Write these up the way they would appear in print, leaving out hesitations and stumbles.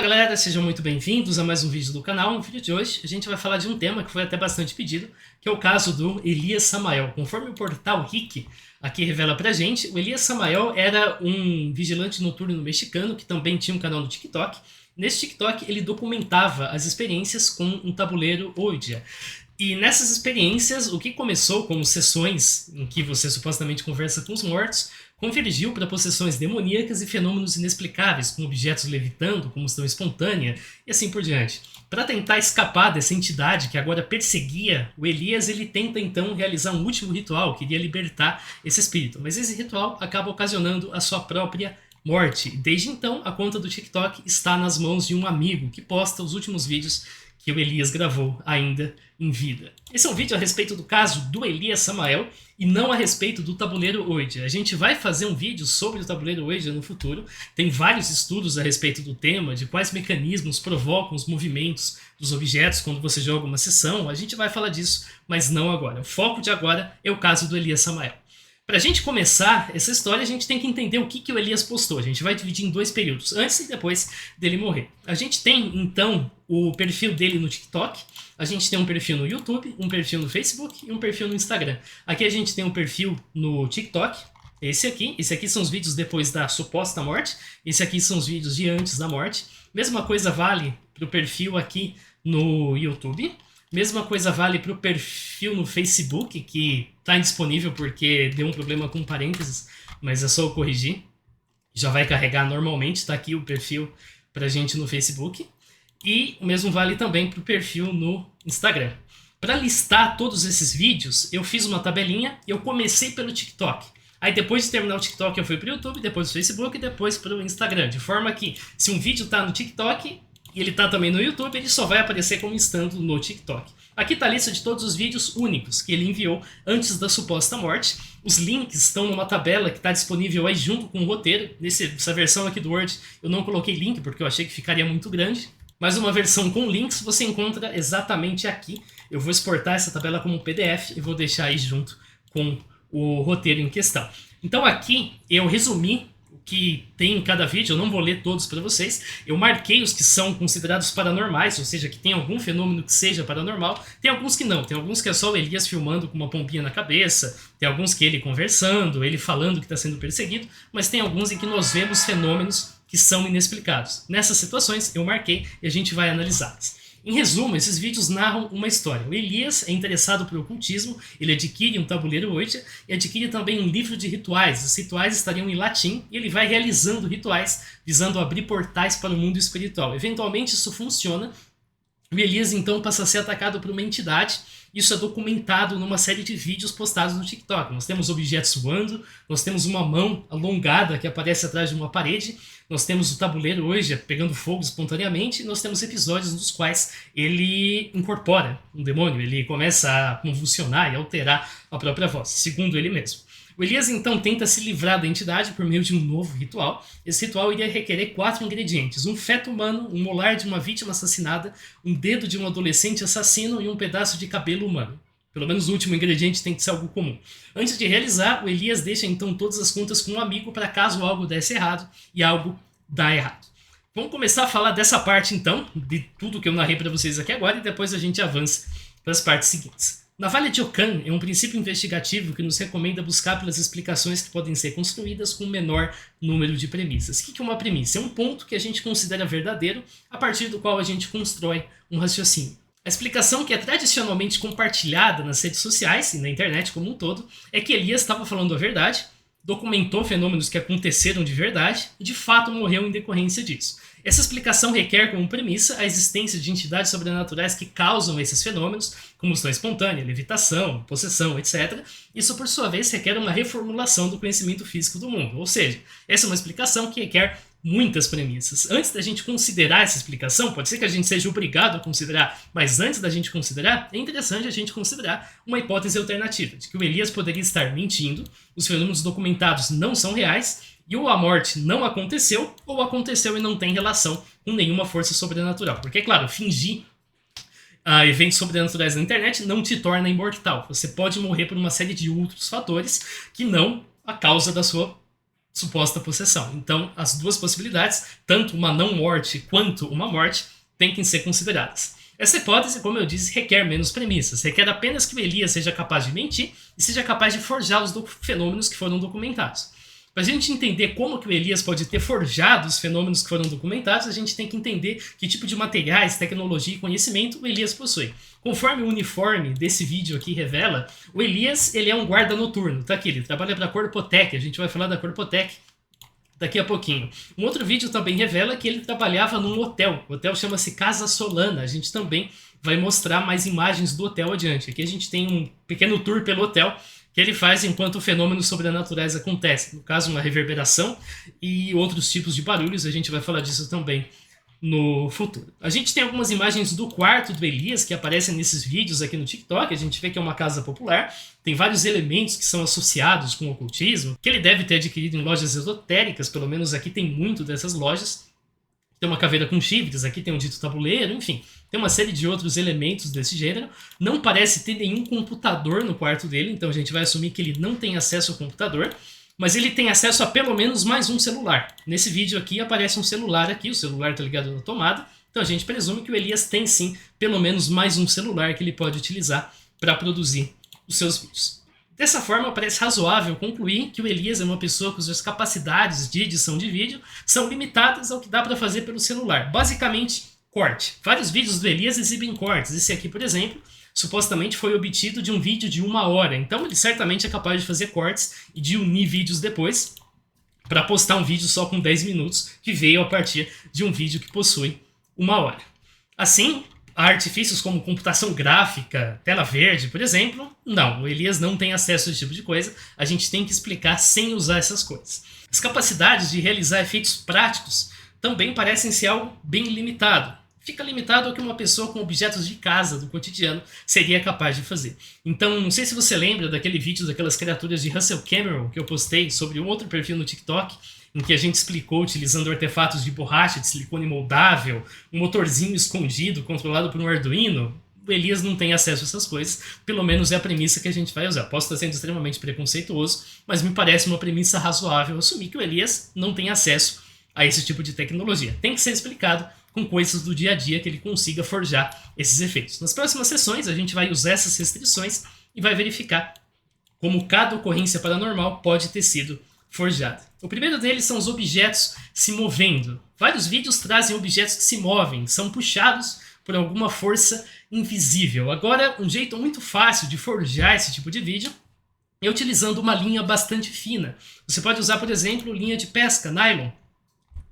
galera, sejam muito bem-vindos a mais um vídeo do canal. No vídeo de hoje a gente vai falar de um tema que foi até bastante pedido, que é o caso do Elias Samael. Conforme o portal RIC aqui revela pra gente, o Elias Samael era um vigilante noturno mexicano que também tinha um canal no TikTok. Nesse TikTok ele documentava as experiências com um tabuleiro Ouija. E nessas experiências, o que começou como sessões em que você supostamente conversa com os mortos, convergiu para possessões demoníacas e fenômenos inexplicáveis, com objetos levitando, combustão espontânea e assim por diante. Para tentar escapar dessa entidade que agora perseguia o Elias, ele tenta então realizar um último ritual, que iria libertar esse espírito. Mas esse ritual acaba ocasionando a sua própria morte. Desde então, a conta do TikTok está nas mãos de um amigo que posta os últimos vídeos que o Elias gravou ainda em vida. Esse é um vídeo a respeito do caso do Elias Samael e não a respeito do tabuleiro Ouija. A gente vai fazer um vídeo sobre o tabuleiro Ouija no futuro. Tem vários estudos a respeito do tema, de quais mecanismos provocam os movimentos dos objetos quando você joga uma sessão. A gente vai falar disso, mas não agora. O foco de agora é o caso do Elias Samael. Para a gente começar essa história, a gente tem que entender o que o Elias postou. A gente vai dividir em dois períodos, antes e depois dele morrer. A gente tem, então, o perfil dele no TikTok, a gente tem um perfil no YouTube, um perfil no Facebook e um perfil no Instagram. Aqui a gente tem um perfil no TikTok, esse aqui são os vídeos depois da suposta morte, esse aqui são os vídeos de antes da morte. Mesma coisa vale para o perfil aqui no YouTube. Mesma coisa vale para o perfil no Facebook, que está indisponível porque deu um problema com parênteses, mas é só eu corrigir. Já vai carregar normalmente, está aqui o perfil para a gente no Facebook. E o mesmo vale também para o perfil no Instagram. Para listar todos esses vídeos, eu fiz uma tabelinha e eu comecei pelo TikTok. Aí depois de terminar o TikTok eu fui para o YouTube, depois para o Facebook e depois para o Instagram. De forma que se um vídeo está no TikTok e ele está também no YouTube, ele só vai aparecer como estando no TikTok. Aqui está a lista de todos os vídeos únicos que ele enviou antes da suposta morte. Os links estão numa tabela que está disponível aí junto com o roteiro. Nessa versão aqui do Word eu não coloquei link porque eu achei que ficaria muito grande. Mas uma versão com links você encontra exatamente aqui. Eu vou exportar essa tabela como PDF e vou deixar aí junto com o roteiro em questão. Então aqui eu resumi o que tem em cada vídeo, eu não vou ler todos para vocês. Eu marquei os que são considerados paranormais, ou seja, que tem algum fenômeno que seja paranormal. Tem alguns que não, tem alguns que é só o Elias filmando com uma pompinha na cabeça, tem alguns que ele conversando, ele falando que está sendo perseguido, mas tem alguns em que nós vemos fenômenos que são inexplicados. Nessas situações eu marquei e a gente vai analisá-las. Em resumo, esses vídeos narram uma história. O Elias é interessado por ocultismo, ele adquire um tabuleiro Ouija e adquire também um livro de rituais. Os rituais estariam em latim e ele vai realizando rituais visando abrir portais para o mundo espiritual. Eventualmente isso funciona. O Elias então passa a ser atacado por uma entidade. Isso é documentado numa série de vídeos postados no TikTok. Nós temos objetos voando, nós temos uma mão alongada que aparece atrás de uma parede, nós temos o tabuleiro Ouija pegando fogo espontaneamente, e nós temos episódios nos quais ele incorpora um demônio, ele começa a convulsionar e alterar a própria voz, segundo ele mesmo. O Elias então tenta se livrar da entidade por meio de um novo ritual. Esse ritual iria requerer 4 ingredientes: um feto humano, um molar de uma vítima assassinada, um dedo de um adolescente assassino e um pedaço de cabelo humano. Pelo menos o último ingrediente tem que ser algo comum. Antes de realizar, o Elias deixa então todas as contas com um amigo para caso algo desse errado e algo dá errado. Vamos começar a falar dessa parte então, de tudo que eu narrei para vocês aqui agora, e depois a gente avança para as partes seguintes. Navalha de Ockham é um princípio investigativo que nos recomenda buscar pelas explicações que podem ser construídas com o menor número de premissas. O que é uma premissa? É um ponto que a gente considera verdadeiro, a partir do qual a gente constrói um raciocínio. A explicação que é tradicionalmente compartilhada nas redes sociais e na internet como um todo é que Elias estava falando a verdade, documentou fenômenos que aconteceram de verdade e de fato morreu em decorrência disso. Essa explicação requer como premissa a existência de entidades sobrenaturais que causam esses fenômenos, combustão espontânea, levitação, possessão, etc. Isso, por sua vez, requer uma reformulação do conhecimento físico do mundo. Ou seja, essa é uma explicação que requer muitas premissas. Antes da gente considerar essa explicação, pode ser que a gente seja obrigado a considerar, mas antes da gente considerar, é interessante a gente considerar uma hipótese alternativa, de que o Elias poderia estar mentindo, os fenômenos documentados não são reais, e ou a morte não aconteceu, ou aconteceu e não tem relação com nenhuma força sobrenatural. Porque, é claro, fingir eventos sobrenaturais na internet não te torna imortal. Você pode morrer por uma série de outros fatores que não a causa da sua suposta possessão. Então, as duas possibilidades, tanto uma não morte quanto uma morte, têm que ser consideradas. Essa hipótese, como eu disse, requer menos premissas, requer apenas que o Elias seja capaz de mentir e seja capaz de forjar os fenômenos que foram documentados. Para a gente entender como que o Elias pode ter forjado os fenômenos que foram documentados, a gente tem que entender que tipo de materiais, tecnologia e conhecimento o Elias possui. Conforme o uniforme desse vídeo aqui revela, o Elias ele é um guarda noturno. Tá aqui, ele trabalha para a Corpotec, a gente vai falar da Corpotec daqui a pouquinho. Um outro vídeo também revela que ele trabalhava num hotel. O hotel chama-se Casa Solana. A gente também vai mostrar mais imagens do hotel adiante. Aqui a gente tem um pequeno tour pelo hotel que ele faz enquanto fenômenos sobrenaturais acontecem. No caso, uma reverberação e outros tipos de barulhos. A gente vai falar disso também no futuro. A gente tem algumas imagens do quarto do Elias que aparecem nesses vídeos aqui no TikTok. A gente vê que é uma casa popular, tem vários elementos que são associados com o ocultismo, que ele deve ter adquirido em lojas esotéricas, pelo menos aqui tem muito dessas lojas. Tem uma caveira com chifres, aqui tem um dito tabuleiro, enfim, tem uma série de outros elementos desse gênero. Não parece ter nenhum computador no quarto dele, então a gente vai assumir que ele não tem acesso ao computador, mas ele tem acesso a pelo menos mais um celular. Nesse vídeo aqui aparece um celular aqui, o celular está ligado na tomada, então a gente presume que o Elias tem sim pelo menos mais um celular que ele pode utilizar para produzir os seus vídeos. Dessa forma, parece razoável concluir que o Elias é uma pessoa cujas capacidades de edição de vídeo são limitadas ao que dá para fazer pelo celular. Basicamente, corte. Vários vídeos do Elias exibem cortes. Esse aqui, por exemplo, supostamente foi obtido de um vídeo de 1 hora. Então ele certamente é capaz de fazer cortes e de unir vídeos depois para postar um vídeo só com 10 minutos que veio a partir de um vídeo que possui 1 hora. Assim, há artifícios como computação gráfica, tela verde, por exemplo. Não, o Elias não tem acesso a esse tipo de coisa. A gente tem que explicar sem usar essas coisas. As capacidades de realizar efeitos práticos também parecem ser algo bem limitado. Fica limitado ao que uma pessoa com objetos de casa, do cotidiano, seria capaz de fazer. Então, não sei se você lembra daquele vídeo daquelas criaturas de Russell Cameron que eu postei sobre um outro perfil no TikTok, em que a gente explicou utilizando artefatos de borracha, de silicone moldável, um motorzinho escondido controlado por um Arduino. O Elias não tem acesso a essas coisas, pelo menos é a premissa que a gente vai usar. Posso estar sendo extremamente preconceituoso, mas me parece uma premissa razoável assumir que o Elias não tem acesso a esse tipo de tecnologia. Tem que ser explicado com coisas do dia a dia que ele consiga forjar esses efeitos. Nas próximas sessões a gente vai usar essas restrições e vai verificar como cada ocorrência paranormal pode ter sido forjada. O primeiro deles são os objetos se movendo. Vários vídeos trazem objetos que se movem, são puxados por alguma força invisível. Agora, um jeito muito fácil de forjar esse tipo de vídeo é utilizando uma linha bastante fina. Você pode usar, por exemplo, linha de pesca, nylon,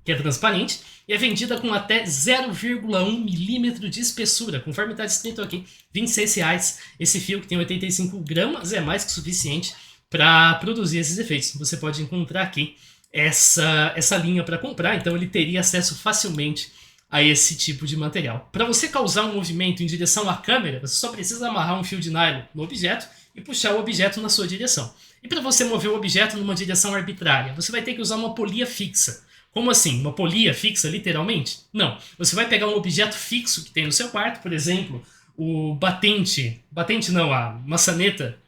que é transparente e é vendida com até 0,1 milímetro de espessura, conforme está escrito aqui, R$26. Esse fio que tem 85 gramas é mais que suficiente para produzir esses efeitos. Você pode encontrar aqui essa linha para comprar, então ele teria acesso facilmente a esse tipo de material. Para você causar um movimento em direção à câmera, você só precisa amarrar um fio de nylon no objeto e puxar o objeto na sua direção. E para você mover o objeto numa direção arbitrária, você vai ter que usar uma polia fixa. Como assim? Uma polia fixa, literalmente? Não. Você vai pegar um objeto fixo que tem no seu quarto, por exemplo, o batente não, a maçaneta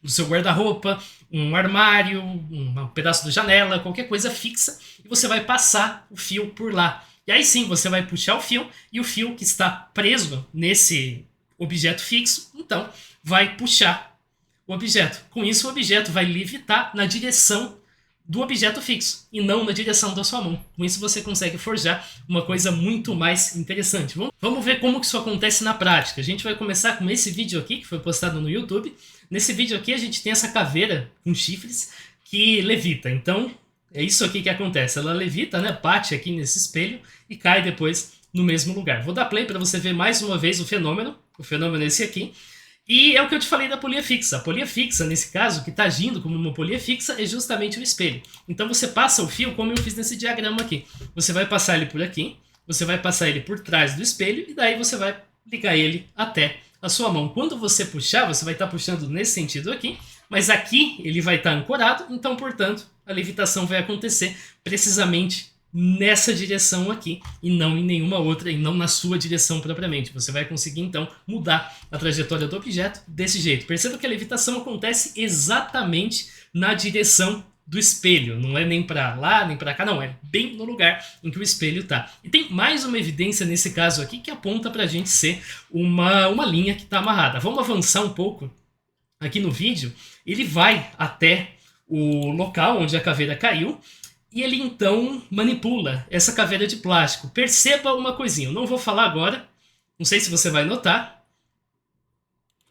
do seu guarda-roupa, um armário, um pedaço da janela, qualquer coisa fixa, e você vai passar o fio por lá. E aí sim, você vai puxar o fio, e o fio que está preso nesse objeto fixo, então, vai puxar o objeto. Com isso, o objeto vai levitar na direção do objeto fixo e não na direção da sua mão. Com isso você consegue forjar uma coisa muito mais interessante. Vamos ver como que isso acontece na prática. A gente vai começar com esse vídeo aqui, que foi postado no YouTube. Nesse vídeo aqui a gente tem essa caveira com chifres que levita. Então é isso aqui que acontece. Ela levita, né? Bate aqui nesse espelho e cai depois no mesmo lugar. Vou dar play para você ver mais uma vez o fenômeno. O fenômeno é esse aqui. E é o que eu te falei da polia fixa. A polia fixa, nesse caso, que está agindo como uma polia fixa, é justamente o espelho. Então você passa o fio como eu fiz nesse diagrama aqui. Você vai passar ele por aqui, você vai passar ele por trás do espelho e daí você vai ligar ele até a sua mão. Quando você puxar, você vai estar puxando nesse sentido aqui, mas aqui ele vai estar ancorado, então, portanto, a levitação vai acontecer precisamente nessa direção aqui e não em nenhuma outra, e não na sua direção propriamente. Você vai conseguir então mudar a trajetória do objeto desse jeito. Perceba que a levitação acontece exatamente na direção do espelho, não é nem para lá, nem para cá, não, é bem no lugar em que o espelho tá. E tem mais uma evidência nesse caso aqui que aponta pra gente ser uma linha que tá amarrada. Vamos avançar um pouco aqui no vídeo. Ele vai até o local onde a caveira caiu e ele então manipula essa caveira de plástico. Perceba uma coisinha, eu não vou falar agora, não sei se você vai notar.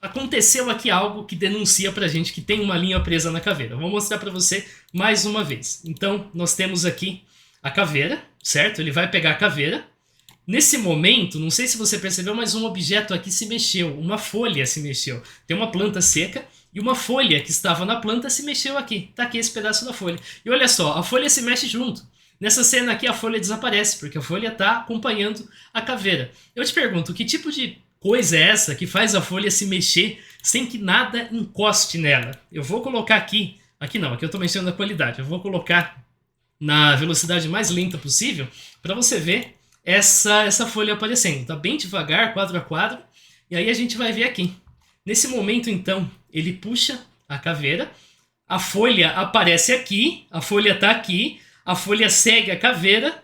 Aconteceu aqui algo que denuncia pra gente que tem uma linha presa na caveira. Eu vou mostrar pra você mais uma vez. Então, nós temos aqui a caveira, certo? Ele vai pegar a caveira. Nesse momento, não sei se você percebeu, mas um objeto aqui se mexeu. Uma folha se mexeu. Tem uma planta seca e uma folha que estava na planta se mexeu aqui. Tá aqui esse pedaço da folha. E olha só, a folha se mexe junto. Nessa cena aqui, a folha desaparece, porque a folha tá acompanhando a caveira. Eu te pergunto, que tipo de coisa é essa que faz a folha se mexer sem que nada encoste nela? Eu vou colocar aqui não, aqui eu estou mexendo na qualidade, eu vou colocar na velocidade mais lenta possível para você ver essa folha aparecendo. Tá bem devagar, quadro a quadro, e aí a gente vai ver aqui. Nesse momento, então, ele puxa a caveira, a folha aparece aqui, a folha está aqui, a folha segue a caveira,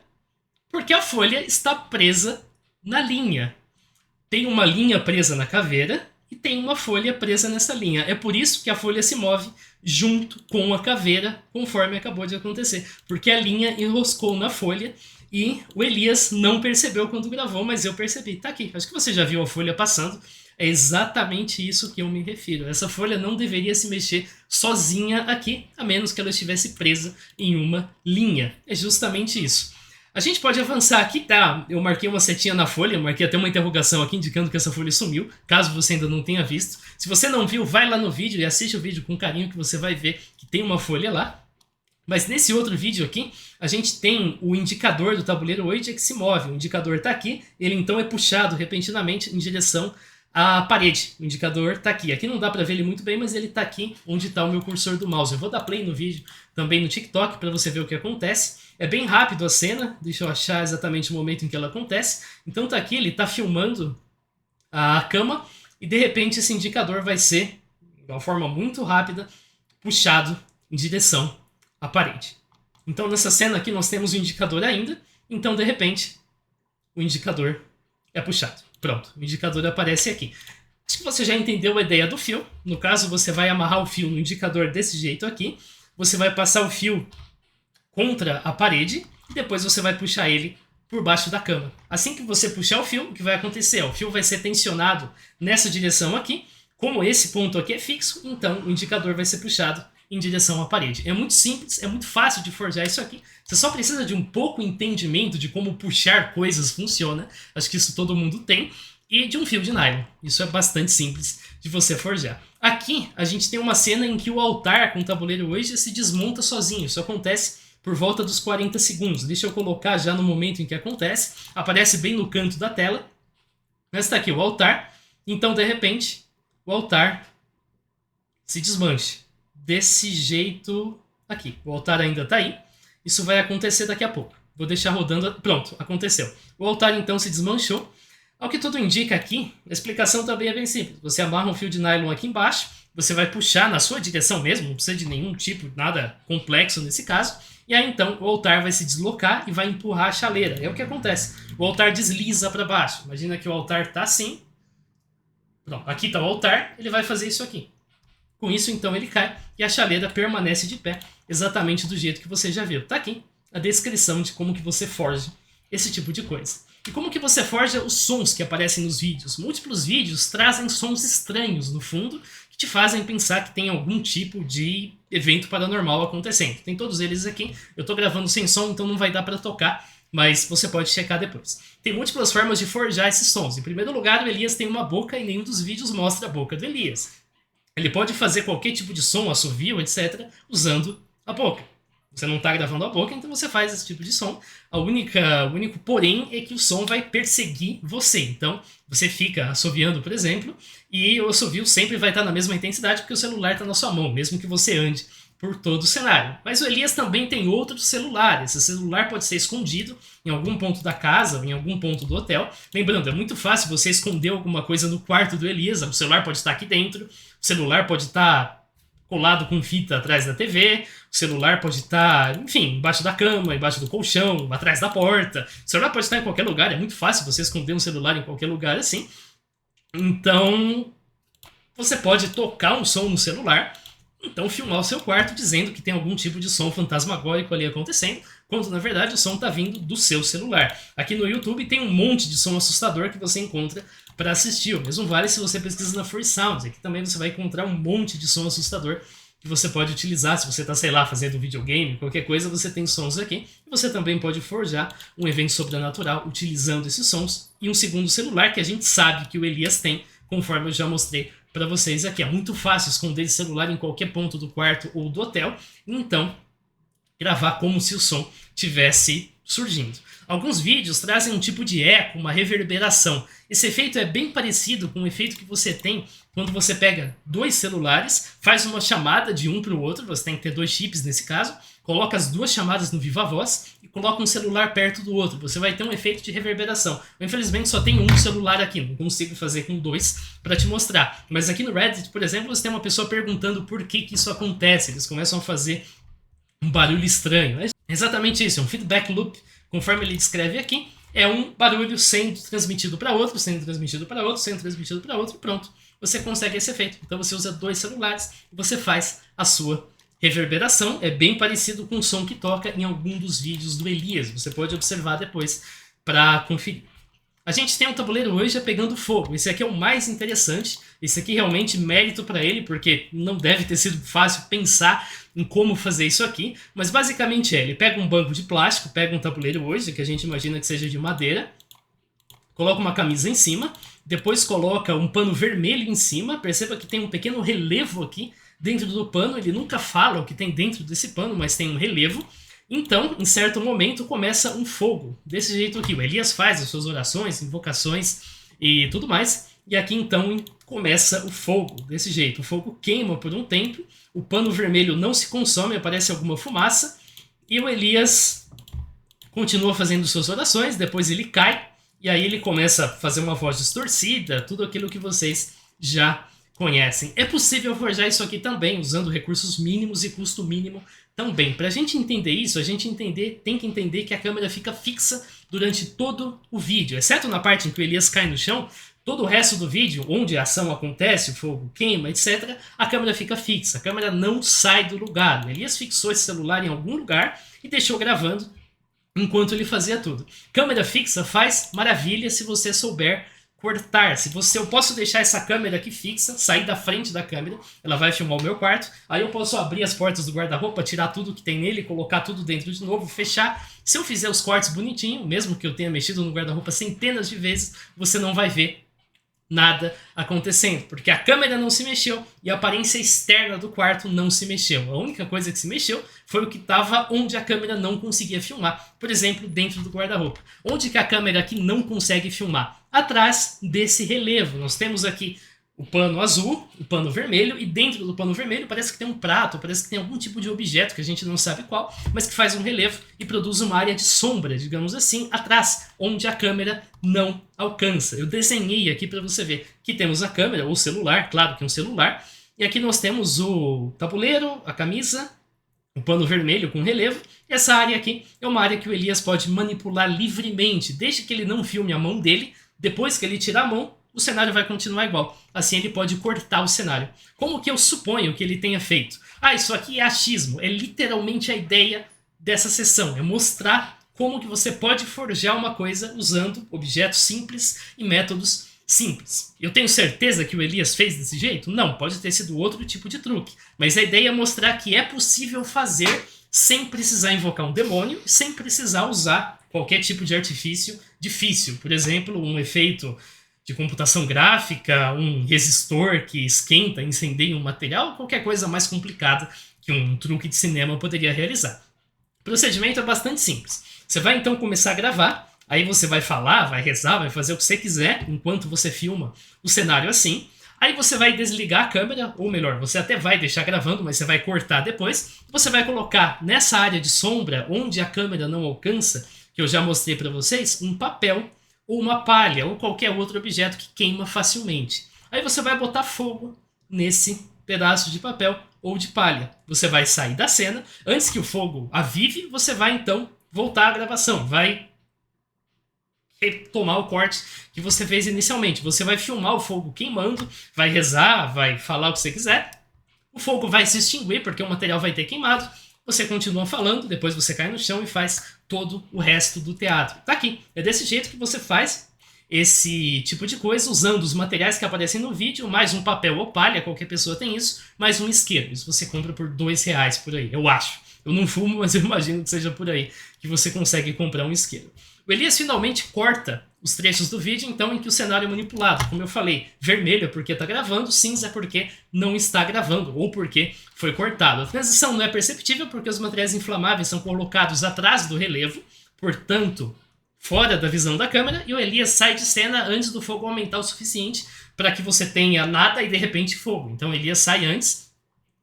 porque a folha está presa na linha. Tem uma linha presa na caveira e tem uma folha presa nessa linha. É por isso que a folha se move junto com a caveira, conforme acabou de acontecer. Porque a linha enroscou na folha e o Elias não percebeu quando gravou, mas eu percebi. Tá aqui, acho que você já viu a folha passando. É exatamente isso que eu me refiro. Essa folha não deveria se mexer sozinha aqui, a menos que ela estivesse presa em uma linha. É justamente isso. A gente pode avançar aqui, tá? Eu marquei uma setinha na folha, eu marquei até uma interrogação aqui indicando que essa folha sumiu, caso você ainda não tenha visto. Se você não viu, vai lá no vídeo e assiste o vídeo com carinho que você vai ver que tem uma folha lá. Mas nesse outro vídeo aqui, a gente tem o indicador do tabuleiro Ouija que se move. O indicador tá aqui, ele então é puxado repentinamente em direção à parede. O indicador tá aqui. Aqui não dá pra ver ele muito bem, mas ele tá aqui onde tá o meu cursor do mouse. Eu vou dar play no vídeo também no TikTok para você ver o que acontece. É bem rápido a cena, deixa eu achar exatamente o momento em que ela acontece. Então tá aqui, ele tá filmando a cama e de repente esse indicador vai ser, de uma forma muito rápida, puxado em direção à parede. Então nessa cena aqui nós temos o indicador ainda, então de repente o indicador é puxado. Pronto, o indicador aparece aqui. Acho que você já entendeu a ideia do fio. No caso, você vai amarrar o fio no indicador desse jeito aqui, você vai passar o fio contra a parede e depois você vai puxar ele por baixo da cama. Assim que você puxar o fio, o que vai acontecer? O fio vai ser tensionado nessa direção aqui. Como esse ponto aqui é fixo, então o indicador vai ser puxado em direção à parede. É muito simples, é muito fácil de forjar isso aqui. Você só precisa de um pouco entendimento de como puxar coisas funciona. Acho que isso todo mundo tem. E de um fio de nylon. Isso é bastante simples de você forjar. Aqui a gente tem uma cena em que o altar com o tabuleiro Ouija se desmonta sozinho. Isso acontece por volta dos 40 segundos. Deixa eu colocar já no momento em que acontece. Aparece bem no canto da tela. Mas está aqui o altar. Então, de repente, o altar se desmanche. Desse jeito aqui. O altar ainda está aí. Isso vai acontecer daqui a pouco. Vou deixar rodando. Pronto, aconteceu. O altar então se desmanchou. Ao que tudo indica aqui, a explicação também é bem simples. Você amarra um fio de nylon aqui embaixo. Você vai puxar na sua direção mesmo. Não precisa de nenhum tipo, nada complexo nesse caso. E aí então o altar vai se deslocar e vai empurrar a chaleira. É o que acontece. O altar desliza para baixo. Imagina que o altar está assim. Pronto, aqui está o altar. Ele vai fazer isso aqui. Com isso então ele cai e a chaleira permanece de pé. Exatamente do jeito que você já viu. Está aqui a descrição de como que você forja esse tipo de coisa. E como que você forja os sons que aparecem nos vídeos? Múltiplos vídeos trazem sons estranhos no fundo que te fazem pensar que tem algum tipo de evento paranormal acontecendo. Tem todos eles aqui. Eu estou gravando sem som, então não vai dar para tocar, mas você pode checar depois. Tem múltiplas formas de forjar esses sons. Em primeiro lugar, o Elias tem uma boca e nenhum dos vídeos mostra a boca do Elias. Ele pode fazer qualquer tipo de som, assovio, etc., usando a boca. Você não está gravando a boca, então você faz esse tipo de som. O único porém é que o som vai perseguir você. Então, você fica assoviando, por exemplo, e o assovio sempre vai estar na mesma intensidade porque o celular está na sua mão, mesmo que você ande por todo o cenário. Mas o Elias também tem outros celulares. Esse celular pode ser escondido em algum ponto da casa ou em algum ponto do hotel. Lembrando, é muito fácil você esconder alguma coisa no quarto do Elias. O celular pode estar aqui dentro, o celular pode estar colado com fita atrás da TV, o celular pode estar, enfim, embaixo da cama, embaixo do colchão, atrás da porta. O celular pode estar em qualquer lugar, é muito fácil você esconder um celular em qualquer lugar assim. Então, você pode tocar um som no celular, então filmar o seu quarto dizendo que tem algum tipo de som fantasmagórico ali acontecendo, quando na verdade o som está vindo do seu celular. Aqui no YouTube tem um monte de som assustador que você encontra para assistir. O mesmo vale se você pesquisa na Free Sounds. Aqui também você vai encontrar um monte de som assustador que você pode utilizar. Se você está, sei lá, fazendo videogame, qualquer coisa, você tem sons aqui. E você também pode forjar um evento sobrenatural utilizando esses sons. E um segundo celular que a gente sabe que o Elias tem, conforme eu já mostrei para vocês aqui. É muito fácil esconder esse celular em qualquer ponto do quarto ou do hotel. Então, gravar como se o som tivesse surgindo. Alguns vídeos trazem um tipo de eco, uma reverberação. Esse efeito é bem parecido com o efeito que você tem quando você pega dois celulares, faz uma chamada de um para o outro, você tem que ter dois chips nesse caso, coloca as duas chamadas no Viva Voz e coloca um celular perto do outro. Você vai ter um efeito de reverberação. Eu, infelizmente, só tenho um celular aqui, não consigo fazer com dois para te mostrar. Mas aqui no Reddit, por exemplo, você tem uma pessoa perguntando por que isso acontece. Eles começam a fazer um barulho estranho. É exatamente isso, é um feedback loop, conforme ele descreve aqui, é um barulho sendo transmitido para outro, sendo transmitido para outro, sendo transmitido para outro, e pronto, você consegue esse efeito. Então você usa dois celulares e você faz a sua reverberação. É bem parecido com o som que toca em algum dos vídeos do Elias, você pode observar depois para conferir. A gente tem um tabuleiro hoje pegando fogo. Esse aqui é o mais interessante. Esse aqui realmente mérito para ele, porque não deve ter sido fácil pensar em como fazer isso aqui. Mas basicamente ele pega um banco de plástico, pega um tabuleiro hoje, que a gente imagina que seja de madeira, coloca uma camisa em cima, depois coloca um pano vermelho em cima. Perceba que tem um pequeno relevo aqui dentro do pano. Ele nunca fala o que tem dentro desse pano, mas tem um relevo. Então, em certo momento, começa um fogo. Desse jeito aqui, o Elias faz as suas orações, invocações e tudo mais. E aqui, então, começa o fogo. Desse jeito, o fogo queima por um tempo, o pano vermelho não se consome, aparece alguma fumaça, e o Elias continua fazendo suas orações, depois ele cai, e aí ele começa a fazer uma voz distorcida, tudo aquilo que vocês já conhecem. É possível forjar isso aqui também, usando recursos mínimos e custo mínimo também. Para a gente entender isso, a gente tem que entender que a câmera fica fixa durante todo o vídeo, exceto na parte em que o Elias cai no chão. Todo o resto do vídeo, onde a ação acontece, o fogo queima, etc., a câmera fica fixa, a câmera não sai do lugar. O Elias fixou esse celular em algum lugar e deixou gravando enquanto ele fazia tudo. Câmera fixa faz maravilha se você souber cortar. Eu posso deixar essa câmera aqui fixa, sair da frente da câmera, ela vai filmar o meu quarto, aí eu posso abrir as portas do guarda-roupa, tirar tudo que tem nele, colocar tudo dentro de novo, fechar. Se eu fizer os cortes bonitinho, mesmo que eu tenha mexido no guarda-roupa centenas de vezes, você não vai ver nada acontecendo, porque a câmera não se mexeu e a aparência externa do quarto não se mexeu. A única coisa que se mexeu foi o que estava onde a câmera não conseguia filmar, por exemplo, dentro do guarda-roupa. Onde que a câmera aqui não consegue filmar? Atrás desse relevo. Nós temos aqui o pano azul, o pano vermelho, e dentro do pano vermelho parece que tem um prato, parece que tem algum tipo de objeto que a gente não sabe qual, mas que faz um relevo e produz uma área de sombra, digamos assim, atrás, onde a câmera não alcança. Eu desenhei aqui para você ver que temos a câmera, ou celular, claro que é um celular, e aqui nós temos o tabuleiro, a camisa, o pano vermelho com relevo, e essa área aqui é uma área que o Elias pode manipular livremente, desde que ele não filme a mão dele. Depois que ele tirar a mão, o cenário vai continuar igual. Assim ele pode cortar o cenário. Como que eu suponho que ele tenha feito? Isso aqui é achismo. É literalmente a ideia dessa sessão. É mostrar como que você pode forjar uma coisa usando objetos simples e métodos simples. Eu tenho certeza que o Elias fez desse jeito? Não, pode ter sido outro tipo de truque. Mas a ideia é mostrar que é possível fazer sem precisar invocar um demônio, sem precisar usar qualquer tipo de artifício difícil. Por exemplo, um efeito de computação gráfica, um resistor que esquenta, incendeia um material, qualquer coisa mais complicada que um truque de cinema poderia realizar. O procedimento é bastante simples. Você vai então começar a gravar, aí você vai falar, vai rezar, vai fazer o que você quiser enquanto você filma o cenário assim. Aí você vai desligar a câmera, ou melhor, você até vai deixar gravando, mas você vai cortar depois. Você vai colocar nessa área de sombra, onde a câmera não alcança, que eu já mostrei para vocês, um papel ou uma palha, ou qualquer outro objeto que queima facilmente. Aí você vai botar fogo nesse pedaço de papel ou de palha. Você vai sair da cena, antes que o fogo avive, você vai então voltar à gravação, vai retomar o corte que você fez inicialmente. Você vai filmar o fogo queimando, vai rezar, vai falar o que você quiser, o fogo vai se extinguir porque o material vai ter queimado, você continua falando, depois você cai no chão e faz todo o resto do teatro. Tá aqui, é desse jeito que você faz esse tipo de coisa, usando os materiais que aparecem no vídeo, mais um papel ou palha, qualquer pessoa tem isso, mais um isqueiro. Isso você compra por R$2 por aí, eu acho. Eu não fumo, mas eu imagino que seja por aí que você consegue comprar um isqueiro. O Elias finalmente corta os trechos do vídeo, então, em que o cenário é manipulado. Como eu falei, vermelho é porque está gravando, cinza é porque não está gravando, ou porque foi cortado. A transição não é perceptível porque os materiais inflamáveis são colocados atrás do relevo, portanto, fora da visão da câmera, e o Elias sai de cena antes do fogo aumentar o suficiente para que você tenha nada e de repente fogo. Então o Elias sai antes,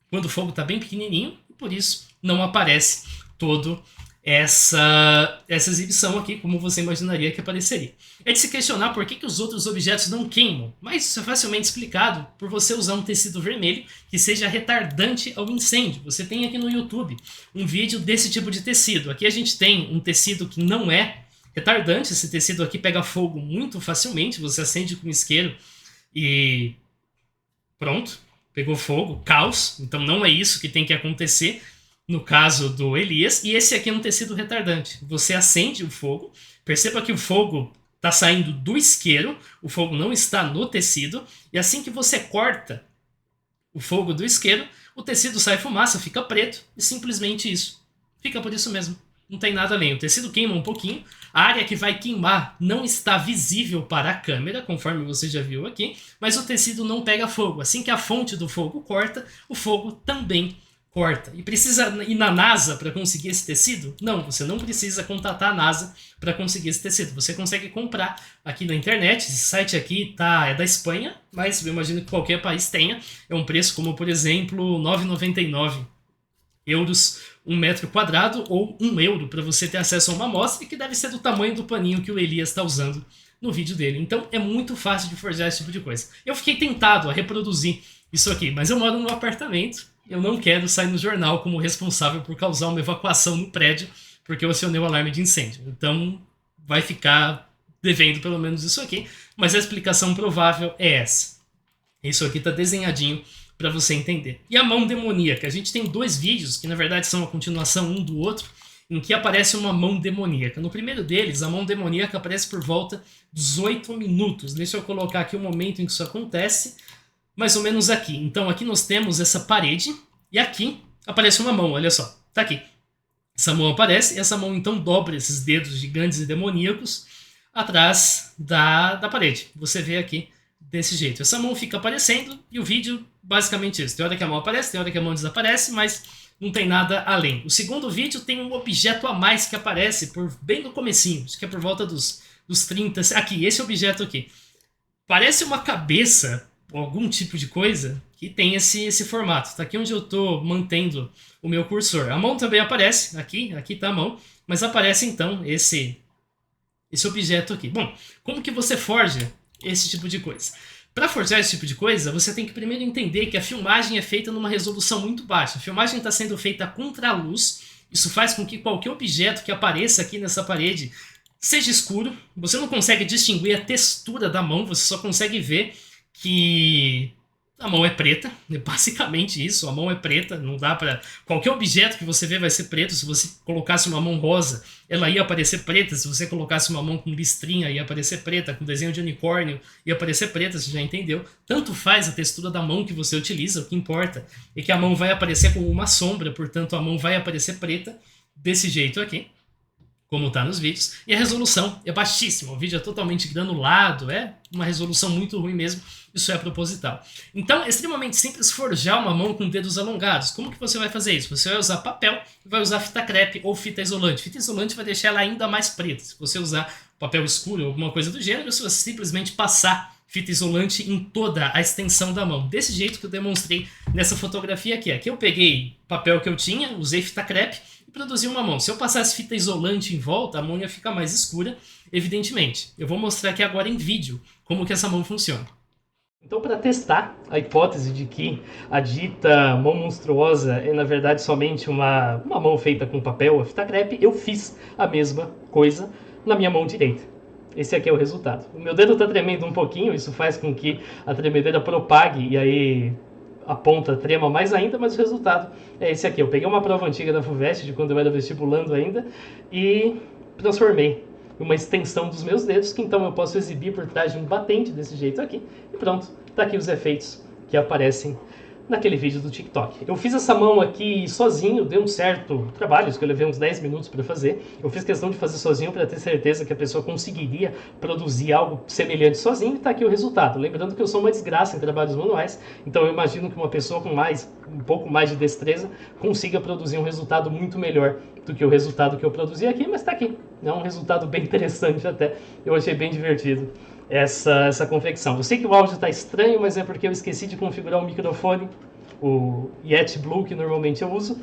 quando o fogo está bem pequenininho, e por isso não aparece todo essa exibição aqui, como você imaginaria que apareceria. É de se questionar por que os outros objetos não queimam, mas isso é facilmente explicado por você usar um tecido vermelho que seja retardante ao incêndio. Você tem aqui no YouTube um vídeo desse tipo de tecido. Aqui a gente tem um tecido que não é retardante, esse tecido aqui pega fogo muito facilmente, você acende com isqueiro e pronto, pegou fogo, caos, então não é isso que tem que acontecer no caso do Elias, e esse aqui é um tecido retardante. Você acende o fogo, perceba que o fogo está saindo do isqueiro, o fogo não está no tecido, e assim que você corta o fogo do isqueiro, o tecido sai fumaça, fica preto, e simplesmente isso. Fica por isso mesmo. Não tem nada além. O tecido queima um pouquinho, a área que vai queimar não está visível para a câmera, conforme você já viu aqui, mas o tecido não pega fogo. Assim que a fonte do fogo corta, o fogo também corta. E precisa ir na NASA para conseguir esse tecido? Não, você não precisa contatar a NASA para conseguir esse tecido. Você consegue comprar aqui na internet. Esse site aqui é da Espanha, mas eu imagino que qualquer país tenha. É um preço como, por exemplo, 9,99 euros 1 metro quadrado ou 1 euro para você ter acesso a uma amostra que deve ser do tamanho do paninho que o Elias está usando no vídeo dele. Então é muito fácil de forjar esse tipo de coisa. Eu fiquei tentado a reproduzir isso aqui, mas eu moro num apartamento, eu não quero sair no jornal como responsável por causar uma evacuação no prédio porque eu acionei o alarme de incêndio. Então vai ficar devendo pelo menos isso aqui, mas a explicação provável é essa. Isso aqui está desenhadinho para você entender. E a mão demoníaca? A gente tem dois vídeos que na verdade são a continuação um do outro, em que aparece uma mão demoníaca. No primeiro deles, a mão demoníaca aparece por volta de 18 minutos. Deixa eu colocar aqui o momento em que isso acontece, mais ou menos aqui. Então aqui nós temos essa parede, e aqui aparece uma mão, olha só, tá aqui. Essa mão aparece, e essa mão então dobra esses dedos gigantes e demoníacos atrás da parede. Você vê aqui desse jeito. Essa mão fica aparecendo, e o vídeo basicamente isso. Tem hora que a mão aparece, tem hora que a mão desaparece, mas não tem nada além. O segundo vídeo tem um objeto a mais que aparece bem no comecinho, acho que é por volta dos 30... Aqui, esse objeto aqui. Parece uma cabeça, ou algum tipo de coisa, que tem esse formato. Está aqui onde eu estou mantendo o meu cursor. A mão também aparece, aqui está a mão, mas aparece então esse objeto aqui. Bom, como que você forja esse tipo de coisa? Para forjar esse tipo de coisa, você tem que primeiro entender que a filmagem é feita numa resolução muito baixa. A filmagem está sendo feita contra a luz. Isso faz com que qualquer objeto que apareça aqui nessa parede seja escuro. Você não consegue distinguir a textura da mão, você só consegue ver que a mão é preta, é basicamente isso, a mão é preta, não dá para... Qualquer objeto que você vê vai ser preto. Se você colocasse uma mão rosa, ela ia aparecer preta. Se você colocasse uma mão com listrinha, ia aparecer preta. Com desenho de unicórnio, ia aparecer preta, você já entendeu. Tanto faz a textura da mão que você utiliza, o que importa é que a mão vai aparecer como uma sombra, portanto a mão vai aparecer preta, desse jeito aqui, como está nos vídeos, e a resolução é baixíssima, o vídeo é totalmente granulado, é uma resolução muito ruim mesmo, isso é proposital. Então é extremamente simples forjar uma mão com dedos alongados. Como que você vai fazer isso? Você vai usar papel, vai usar fita crepe ou fita isolante. Fita isolante vai deixar ela ainda mais preta. Se você usar papel escuro ou alguma coisa do gênero, se você simplesmente passar fita isolante em toda a extensão da mão, desse jeito que eu demonstrei nessa fotografia aqui. Aqui eu peguei papel que eu tinha, usei fita crepe, produzir uma mão. Se eu passasse fita isolante em volta, a mão ia ficar mais escura, evidentemente. Eu vou mostrar aqui agora em vídeo como que essa mão funciona. Então, para testar a hipótese de que a dita mão monstruosa é, na verdade, somente uma mão feita com papel ou fita crepe, eu fiz a mesma coisa na minha mão direita. Esse aqui é o resultado. O meu dedo está tremendo um pouquinho, isso faz com que a tremedeira propague e aí a ponta trema mais ainda, mas o resultado é esse aqui. Eu peguei uma prova antiga da FUVEST, de quando eu era vestibulando ainda, e transformei uma extensão dos meus dedos, que então eu posso exibir por trás de um batente desse jeito aqui, e pronto, tá aqui os efeitos que aparecem naquele vídeo do TikTok. Eu fiz essa mão aqui sozinho, deu um certo trabalho, isso que eu levei uns 10 minutos para fazer. Eu fiz questão de fazer sozinho para ter certeza que a pessoa conseguiria produzir algo semelhante sozinho, e tá aqui o resultado. Lembrando que eu sou uma desgraça em trabalhos manuais, então eu imagino que uma pessoa com um pouco mais de destreza consiga produzir um resultado muito melhor do que o resultado que eu produzi aqui, mas tá aqui. É um resultado bem interessante até, eu achei bem divertido essa confecção. Eu sei que o áudio está estranho, mas é porque eu esqueci de configurar o microfone, o Yeti Blue que normalmente eu uso,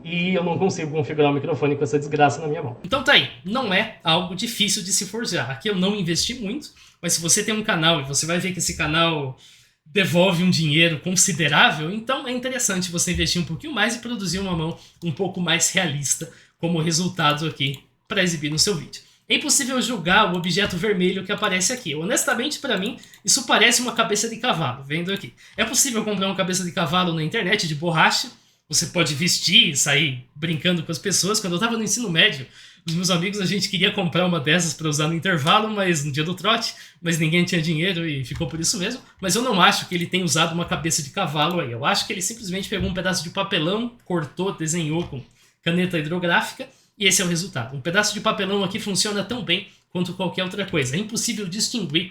e eu não consigo configurar o microfone com essa desgraça na minha mão. Então tá aí, não é algo difícil de se forjar. Aqui eu não investi muito, mas se você tem um canal e você vai ver que esse canal devolve um dinheiro considerável, então é interessante você investir um pouquinho mais e produzir uma mão um pouco mais realista como resultado aqui para exibir no seu vídeo. É impossível julgar o objeto vermelho que aparece aqui. Honestamente, para mim, isso parece uma cabeça de cavalo, vendo aqui. É possível comprar uma cabeça de cavalo na internet de borracha. Você pode vestir e sair brincando com as pessoas. Quando eu estava no ensino médio, os meus amigos, a gente queria comprar uma dessas para usar no intervalo, mas no dia do trote, mas ninguém tinha dinheiro e ficou por isso mesmo. Mas eu não acho que ele tenha usado uma cabeça de cavalo aí. Eu acho que ele simplesmente pegou um pedaço de papelão, cortou, desenhou com caneta hidrográfica, e esse é o resultado. Um pedaço de papelão aqui funciona tão bem quanto qualquer outra coisa. É impossível distinguir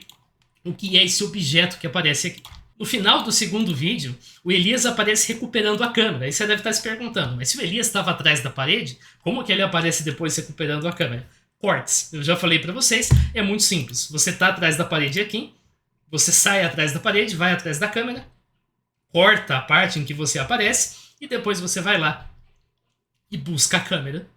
o que é esse objeto que aparece aqui. No final do segundo vídeo, o Elias aparece recuperando a câmera. Aí você deve estar se perguntando, mas se o Elias estava atrás da parede, como que ele aparece depois recuperando a câmera? Cortes. Eu já falei para vocês, é muito simples. Você está atrás da parede aqui, você sai atrás da parede, vai atrás da câmera, corta a parte em que você aparece e depois você vai lá e busca a câmera.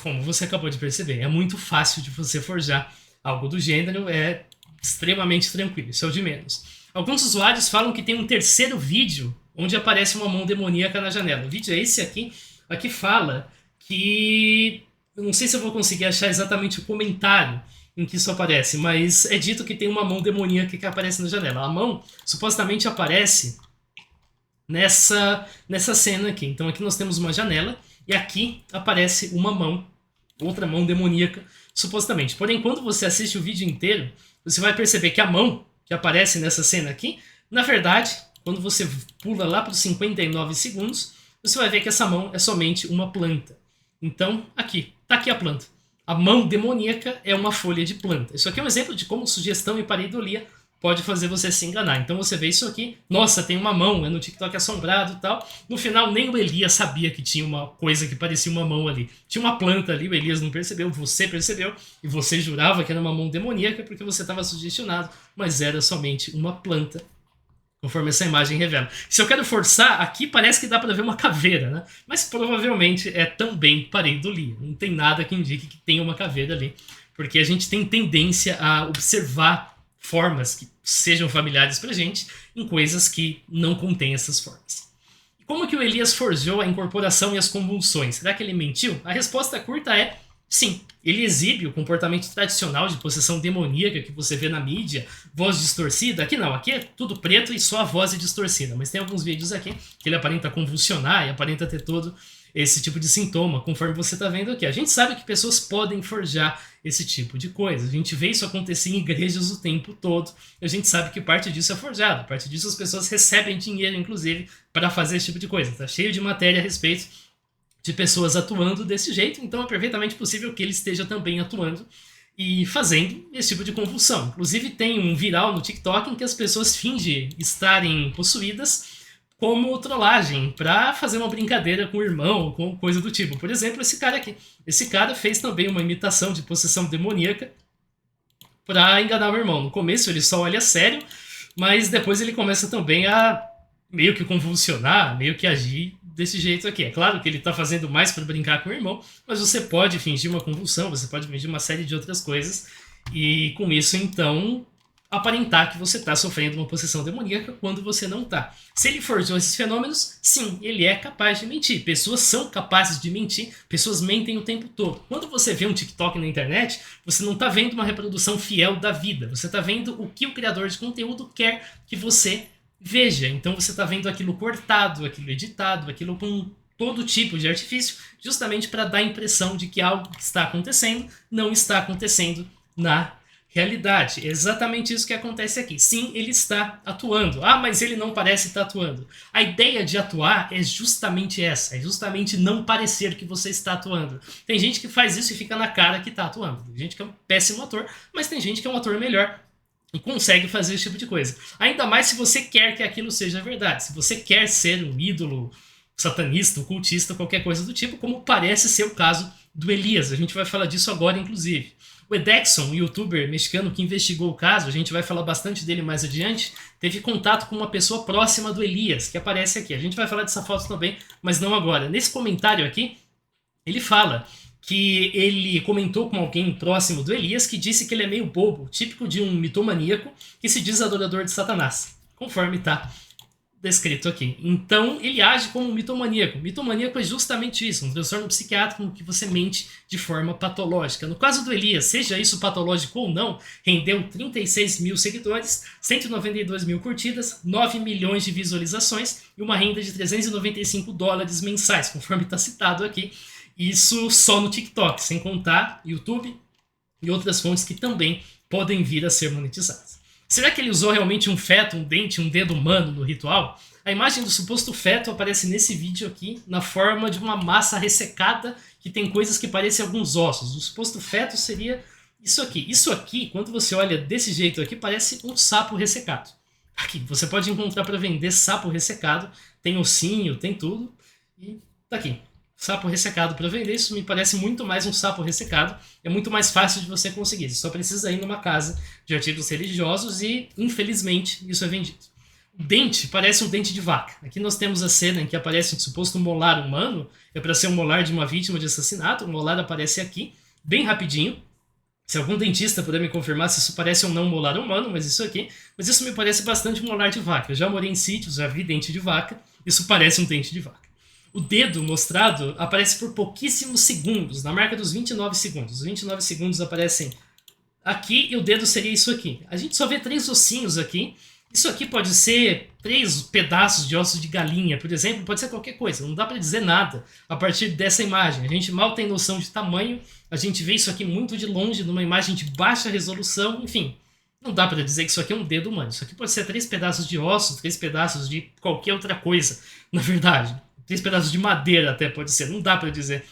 Como você acabou de perceber, é muito fácil de você forjar algo do gênero, é extremamente tranquilo, isso é o de menos. Alguns usuários falam que tem um terceiro vídeo onde aparece uma mão demoníaca na janela. O vídeo é esse aqui. Aqui fala que... eu não sei se eu vou conseguir achar exatamente o comentário em que isso aparece, mas é dito que tem uma mão demoníaca que aparece na janela. A mão supostamente aparece nessa cena aqui. Então aqui nós temos uma janela e aqui aparece uma mão, outra mão demoníaca, supostamente. Porém, quando você assiste o vídeo inteiro, você vai perceber que a mão que aparece nessa cena aqui, na verdade, quando você pula lá para os 59 segundos, você vai ver que essa mão é somente uma planta. Então, aqui, tá aqui a planta. A mão demoníaca é uma folha de planta. Isso aqui é um exemplo de como sugestão e pareidolia pode fazer você se enganar. Então você vê isso aqui, nossa, tem uma mão, é no TikTok assombrado e tal. No final, nem o Elias sabia que tinha uma coisa que parecia uma mão ali. Tinha uma planta ali, o Elias não percebeu, você percebeu, e você jurava que era uma mão demoníaca porque você estava sugestionado, mas era somente uma planta, conforme essa imagem revela. Se eu quero forçar, aqui parece que dá para ver uma caveira, né? Mas provavelmente é também pareidolia. Não tem nada que indique que tem uma caveira ali, porque a gente tem tendência a observar formas que sejam familiares pra gente em coisas que não contêm essas formas. E como que o Elias forjou a incorporação e as convulsões? Será que ele mentiu? A resposta curta é sim. Ele exibe o comportamento tradicional de possessão demoníaca que você vê na mídia, voz distorcida. Aqui não, aqui é tudo preto e só a voz é distorcida, mas tem alguns vídeos aqui que ele aparenta convulsionar e aparenta ter todo esse tipo de sintoma, conforme você está vendo aqui. A gente sabe que pessoas podem forjar esse tipo de coisa. A gente vê isso acontecer em igrejas o tempo todo. E a gente sabe que parte disso é forjado. Parte disso as pessoas recebem dinheiro, inclusive, para fazer esse tipo de coisa. Tá cheio de matéria a respeito de pessoas atuando desse jeito. Então é perfeitamente possível que ele esteja também atuando e fazendo esse tipo de convulsão. Inclusive tem um viral no TikTok em que as pessoas fingem estarem possuídas como trollagem, pra fazer uma brincadeira com o irmão, ou com coisa do tipo. Por exemplo, esse cara aqui. Esse cara fez também uma imitação de possessão demoníaca pra enganar o irmão. No começo ele só olha sério, mas depois ele começa também a meio que convulsionar, meio que agir desse jeito aqui. É claro que ele tá fazendo mais pra brincar com o irmão, mas você pode fingir uma convulsão, você pode fingir uma série de outras coisas, e com isso, então, aparentar que você está sofrendo uma possessão demoníaca quando você não está. Se ele forjou esses fenômenos, sim, ele é capaz de mentir. Pessoas são capazes de mentir, pessoas mentem o tempo todo. Quando você vê um TikTok na internet, você não está vendo uma reprodução fiel da vida, você está vendo o que o criador de conteúdo quer que você veja. Então você está vendo aquilo cortado, aquilo editado, aquilo com todo tipo de artifício, justamente para dar a impressão de que algo que está acontecendo não está acontecendo na realidade. É exatamente isso que acontece aqui. Sim, ele está atuando. Ah, mas ele não parece estar atuando. A ideia de atuar é justamente essa. É justamente não parecer que você está atuando. Tem gente que faz isso e fica na cara que está atuando. Tem gente que é um péssimo ator, mas tem gente que é um ator melhor e consegue fazer esse tipo de coisa. Ainda mais se você quer que aquilo seja verdade. Se você quer ser um ídolo satanista, um cultista, qualquer coisa do tipo, como parece ser o caso do Elias. A gente vai falar disso agora, inclusive. O Edexon, um youtuber mexicano que investigou o caso, a gente vai falar bastante dele mais adiante, teve contato com uma pessoa próxima do Elias, que aparece aqui. A gente vai falar dessa foto também, mas não agora. Nesse comentário aqui, ele fala que ele comentou com alguém próximo do Elias que disse que ele é meio bobo, típico de um mitomaníaco que se diz adorador de Satanás, conforme está descrito aqui. Então, ele age como um mitomaníaco. Mitomaníaco é justamente isso, um transtorno psiquiátrico em que você mente de forma patológica. No caso do Elias, seja isso patológico ou não, rendeu 36 mil seguidores, 192 mil curtidas, 9 milhões de visualizações e uma renda de $395 mensais, conforme está citado aqui. Isso só no TikTok, sem contar YouTube e outras fontes que também podem vir a ser monetizadas. Será que ele usou realmente um feto, um dente, um dedo humano no ritual? A imagem do suposto feto aparece nesse vídeo aqui na forma de uma massa ressecada que tem coisas que parecem alguns ossos. O suposto feto seria isso aqui. Isso aqui, quando você olha desse jeito aqui, parece um sapo ressecado. Aqui, você pode encontrar para vender sapo ressecado. Tem ossinho, tem tudo. E tá aqui. Sapo ressecado para vender, isso me parece muito mais um sapo ressecado, é muito mais fácil de você conseguir, você só precisa ir numa casa de artigos religiosos e, infelizmente, isso é vendido. O dente parece um dente de vaca. Aqui nós temos a cena em que aparece um suposto molar humano, é para ser um molar de uma vítima de assassinato, o molar aparece aqui, bem rapidinho. Se algum dentista puder me confirmar se isso parece ou não um molar humano, mas isso me parece bastante um molar de vaca. Eu já morei em sítios, já vi dente de vaca, isso parece um dente de vaca. O dedo mostrado aparece por pouquíssimos segundos, na marca dos 29 segundos. Os 29 segundos aparecem aqui e o dedo seria isso aqui. A gente só vê 3 ossinhos aqui. Isso aqui pode ser 3 pedaços de ossos de galinha, por exemplo, pode ser qualquer coisa. Não dá para dizer nada a partir dessa imagem. A gente mal tem noção de tamanho, a gente vê isso aqui muito de longe, numa imagem de baixa resolução, enfim. Não dá para dizer que isso aqui é um dedo humano. Isso aqui pode ser 3 pedaços de osso, 3 pedaços de qualquer outra coisa, na verdade. 3 pedaços de madeira até pode ser, não dá para dizer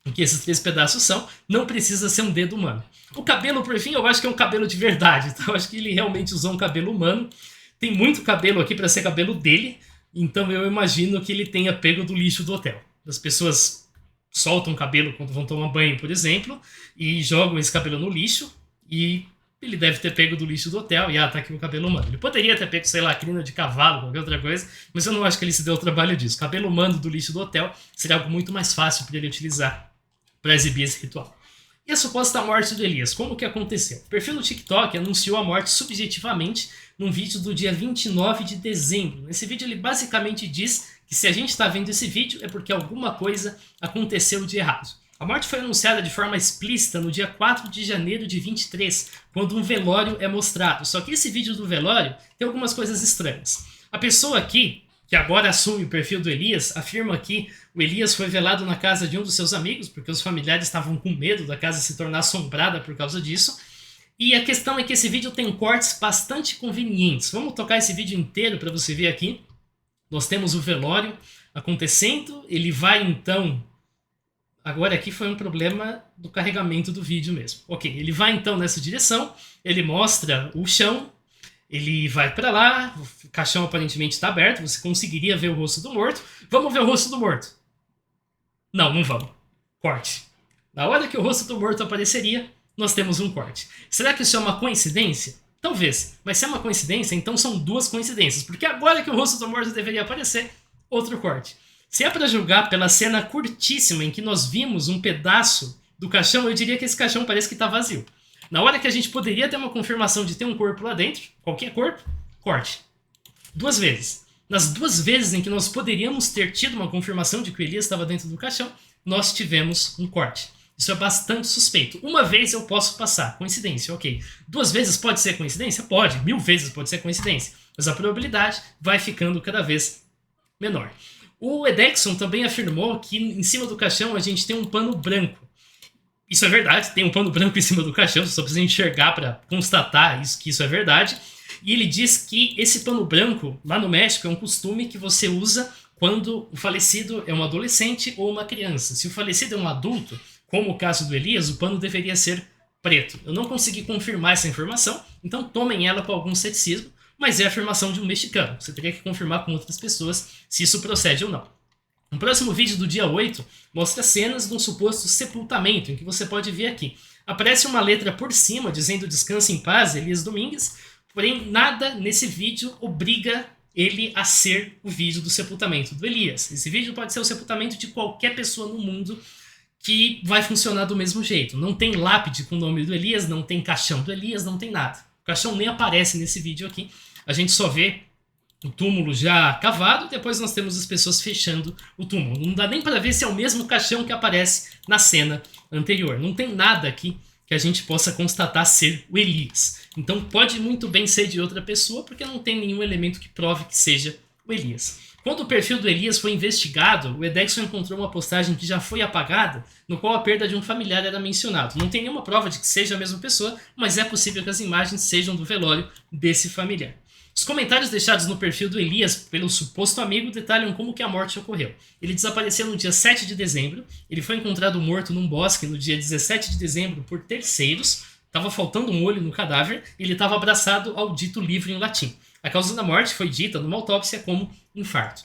o que esses 3 pedaços são, não precisa ser um dedo humano. O cabelo, por fim, eu acho que é um cabelo de verdade, então eu acho que ele realmente usou um cabelo humano. Tem muito cabelo aqui para ser cabelo dele, então eu imagino que ele tenha pego do lixo do hotel. As pessoas soltam o cabelo quando vão tomar banho, por exemplo, e jogam esse cabelo no lixo, e ele deve ter pego do lixo do hotel e tá aqui o cabelo humano. Ele poderia ter pego, sei lá, crina de cavalo, qualquer outra coisa, mas eu não acho que ele se deu o trabalho disso. Cabelo humano do lixo do hotel seria algo muito mais fácil para ele utilizar para exibir esse ritual. E a suposta morte do Elias, como que aconteceu? O perfil do TikTok anunciou a morte subjetivamente num vídeo do dia 29 de dezembro. Nesse vídeo ele basicamente diz que se a gente está vendo esse vídeo é porque alguma coisa aconteceu de errado. A morte foi anunciada de forma explícita no dia 4 de janeiro de 23, quando um velório é mostrado. Só que esse vídeo do velório tem algumas coisas estranhas. A pessoa aqui, que agora assume o perfil do Elias, afirma que o Elias foi velado na casa de um dos seus amigos, porque os familiares estavam com medo da casa se tornar assombrada por causa disso. E a questão é que esse vídeo tem cortes bastante convenientes. Vamos tocar esse vídeo inteiro para você ver aqui. Nós temos o velório acontecendo, ele vai então... Agora aqui foi um problema do carregamento do vídeo mesmo. Ok, ele vai então nessa direção, ele mostra o chão, ele vai para lá, o caixão aparentemente está aberto, você conseguiria ver o rosto do morto. Vamos ver o rosto do morto. Não, não vamos. Corte. Na hora que o rosto do morto apareceria, nós temos um corte. Será que isso é uma coincidência? Talvez, mas se é uma coincidência, então são 2 coincidências, porque agora que o rosto do morto deveria aparecer, outro corte. Se é para julgar pela cena curtíssima em que nós vimos um pedaço do caixão, eu diria que esse caixão parece que está vazio. Na hora que a gente poderia ter uma confirmação de ter um corpo lá dentro, qualquer corpo, corte. 2 vezes. Nas 2 vezes em que nós poderíamos ter tido uma confirmação de que o Elias estava dentro do caixão, nós tivemos um corte. Isso é bastante suspeito. 1 vez eu posso passar. Coincidência, ok. 2 vezes pode ser coincidência? Pode. 1000 vezes pode ser coincidência. Mas a probabilidade vai ficando cada vez menor. O Edexon também afirmou que em cima do caixão a gente tem um pano branco. Isso é verdade, tem um pano branco em cima do caixão, você só precisa enxergar para constatar que isso é verdade. E ele diz que esse pano branco, lá no México, é um costume que você usa quando o falecido é um adolescente ou uma criança. Se o falecido é um adulto, como o caso do Elias, o pano deveria ser preto. Eu não consegui confirmar essa informação, então tomem ela com algum ceticismo, mas é a afirmação de um mexicano. Você teria que confirmar com outras pessoas se isso procede ou não. No próximo vídeo do dia 8, mostra cenas de um suposto sepultamento, em que você pode ver aqui. Aparece uma letra por cima dizendo descanse em paz, Elias Domingues, porém nada nesse vídeo obriga ele a ser o vídeo do sepultamento do Elias. Esse vídeo pode ser o sepultamento de qualquer pessoa no mundo que vai funcionar do mesmo jeito. Não tem lápide com o nome do Elias, não tem caixão do Elias, não tem nada. O caixão nem aparece nesse vídeo aqui. A gente só vê o túmulo já cavado e depois nós temos as pessoas fechando o túmulo. Não dá nem para ver se é o mesmo caixão que aparece na cena anterior. Não tem nada aqui que a gente possa constatar ser o Elias. Então pode muito bem ser de outra pessoa, porque não tem nenhum elemento que prove que seja o Elias. Quando o perfil do Elias foi investigado, o Edexon encontrou uma postagem que já foi apagada, no qual a perda de um familiar era mencionado. Não tem nenhuma prova de que seja a mesma pessoa, mas é possível que as imagens sejam do velório desse familiar. Os comentários deixados no perfil do Elias pelo suposto amigo detalham como que a morte ocorreu. Ele desapareceu no dia 7 de dezembro, ele foi encontrado morto num bosque no dia 17 de dezembro por terceiros, estava faltando um olho no cadáver e ele estava abraçado ao dito livro em latim. A causa da morte foi dita numa autópsia como infarto.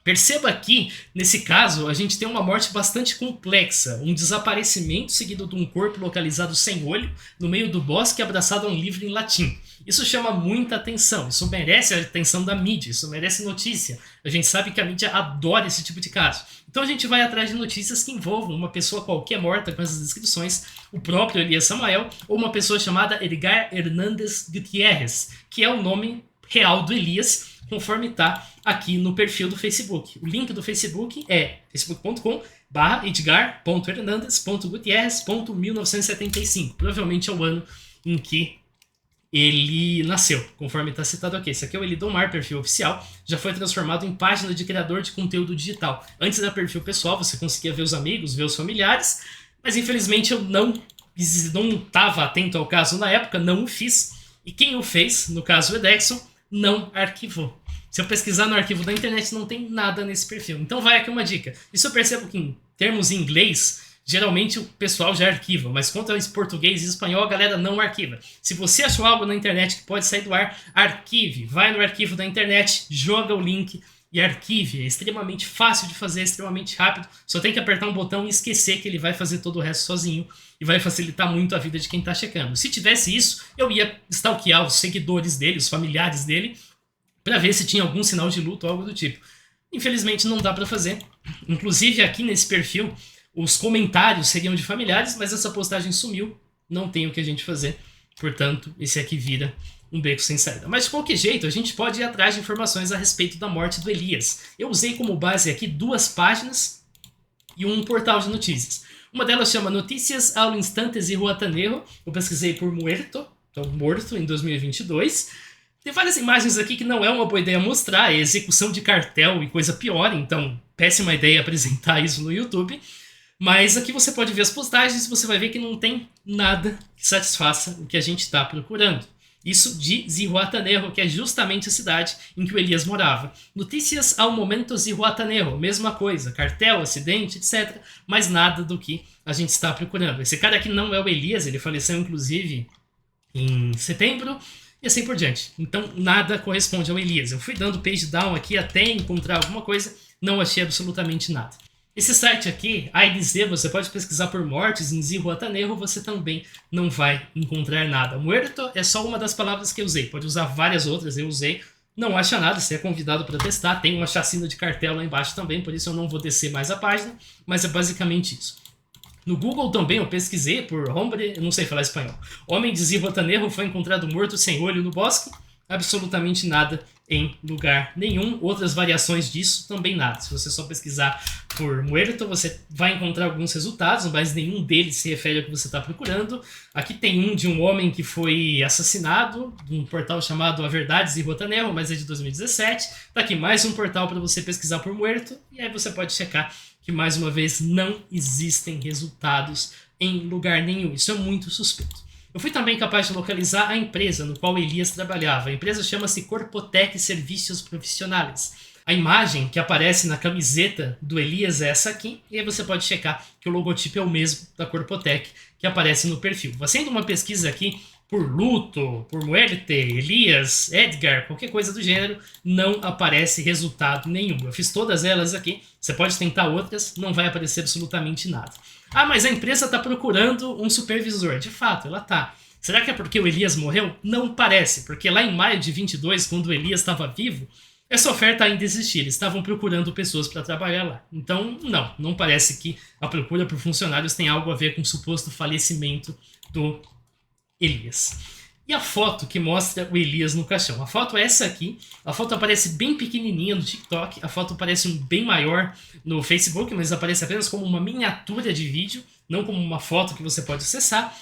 Perceba aqui, nesse caso, a gente tem uma morte bastante complexa, um desaparecimento seguido de um corpo localizado sem olho, no meio do bosque abraçado a um livro em latim. Isso chama muita atenção, isso merece a atenção da mídia, isso merece notícia. A gente sabe que a mídia adora esse tipo de caso. Então a gente vai atrás de notícias que envolvam uma pessoa qualquer morta com essas descrições, o próprio Elias Samael, ou uma pessoa chamada Edgar Hernández Gutiérrez, que é o nome real do Elias, conforme está aqui no perfil do Facebook. O link do Facebook é facebook.com/edgar.hernandez.gutierrez.1975. Provavelmente é o ano em que ele nasceu, conforme está citado aqui. Esse aqui é o Elidomar, perfil oficial, já foi transformado em página de criador de conteúdo digital. Antes era perfil pessoal, você conseguia ver os amigos, ver os familiares, mas infelizmente eu não estava atento ao caso na época, não o fiz, e quem o fez, no caso o Edexon, não arquivou. Se eu pesquisar no arquivo da internet, não tem nada nesse perfil. Então vai aqui uma dica. Isso eu percebo que em termos em inglês, geralmente o pessoal já arquiva, mas quanto ao português e espanhol, a galera não arquiva. Se você achou algo na internet que pode sair do ar, arquive. Vai no arquivo da internet, joga o link e arquive. É extremamente fácil de fazer, é extremamente rápido. Só tem que apertar um botão e esquecer que ele vai fazer todo o resto sozinho e vai facilitar muito a vida de quem está checando. Se tivesse isso, eu ia stalkear os seguidores dele, os familiares dele, para ver se tinha algum sinal de luto ou algo do tipo. Infelizmente não dá para fazer. Inclusive aqui nesse perfil, os comentários seriam de familiares, mas essa postagem sumiu, não tem o que a gente fazer, portanto, esse aqui vira um beco sem saída. Mas de qualquer jeito, a gente pode ir atrás de informações a respeito da morte do Elias. Eu usei como base aqui 2 páginas e um portal de notícias. Uma delas chama Notícias ao Instantes e Ruatanejo, eu pesquisei por muerto, então morto, em 2022. Tem várias imagens aqui que não é uma boa ideia mostrar, é execução de cartel e coisa pior, então péssima ideia apresentar isso no YouTube. Mas aqui você pode ver as postagens e você vai ver que não tem nada que satisfaça o que a gente está procurando. Isso de Zihuatanejo, que é justamente a cidade em que o Elias morava. Notícias ao momento Zihuatanejo, mesma coisa, cartel, acidente, etc. Mas nada do que a gente está procurando. Esse cara aqui não é o Elias, ele faleceu inclusive em setembro e assim por diante. Então nada corresponde ao Elias. Eu fui dando page down aqui até encontrar alguma coisa, não achei absolutamente nada. Esse site aqui, AIDZ, você pode pesquisar por mortes em Zihuatanejo, você também não vai encontrar nada. Muerto é só uma das palavras que eu usei, pode usar várias outras, eu usei, não acha nada, você é convidado para testar, tem uma chacina de cartel lá embaixo também, por isso eu não vou descer mais a página, mas é basicamente isso. No Google também eu pesquisei por hombre, eu não sei falar espanhol. Homem de Zihuatanejo foi encontrado morto sem olho no bosque. Absolutamente nada em lugar nenhum. Outras variações disso também nada. Se você só pesquisar por muerto, você vai encontrar alguns resultados, mas nenhum deles se refere ao que você está procurando. Aqui tem um de um homem que foi assassinado, de um portal chamado A Verdade Zihuatanejo, mas é de 2017. Tá aqui mais um portal para você pesquisar por muerto, e aí você pode checar que, mais uma vez, não existem resultados em lugar nenhum. Isso é muito suspeito. Eu fui também capaz de localizar a empresa no qual Elias trabalhava. A empresa chama-se Corpotec Serviços Profissionais. A imagem que aparece na camiseta do Elias é essa aqui, e aí você pode checar que o logotipo é o mesmo da Corpotec que aparece no perfil. Fazendo uma pesquisa aqui por luto, por muerte, Elias, Edgar, qualquer coisa do gênero, não aparece resultado nenhum. Eu fiz todas elas aqui, você pode tentar outras, não vai aparecer absolutamente nada. Ah, mas a empresa está procurando um supervisor. De fato, ela está. Será que é porque o Elias morreu? Não parece, porque lá em maio de 22, quando o Elias estava vivo, essa oferta ainda existia. Eles estavam procurando pessoas para trabalhar lá. Então, não parece que a procura por funcionários tem algo a ver com o suposto falecimento do Elias. E a foto que mostra o Elias no caixão? A foto é essa aqui. A foto aparece bem pequenininha no TikTok. A foto aparece bem maior no Facebook, mas aparece apenas como uma miniatura de vídeo, não como uma foto que você pode acessar.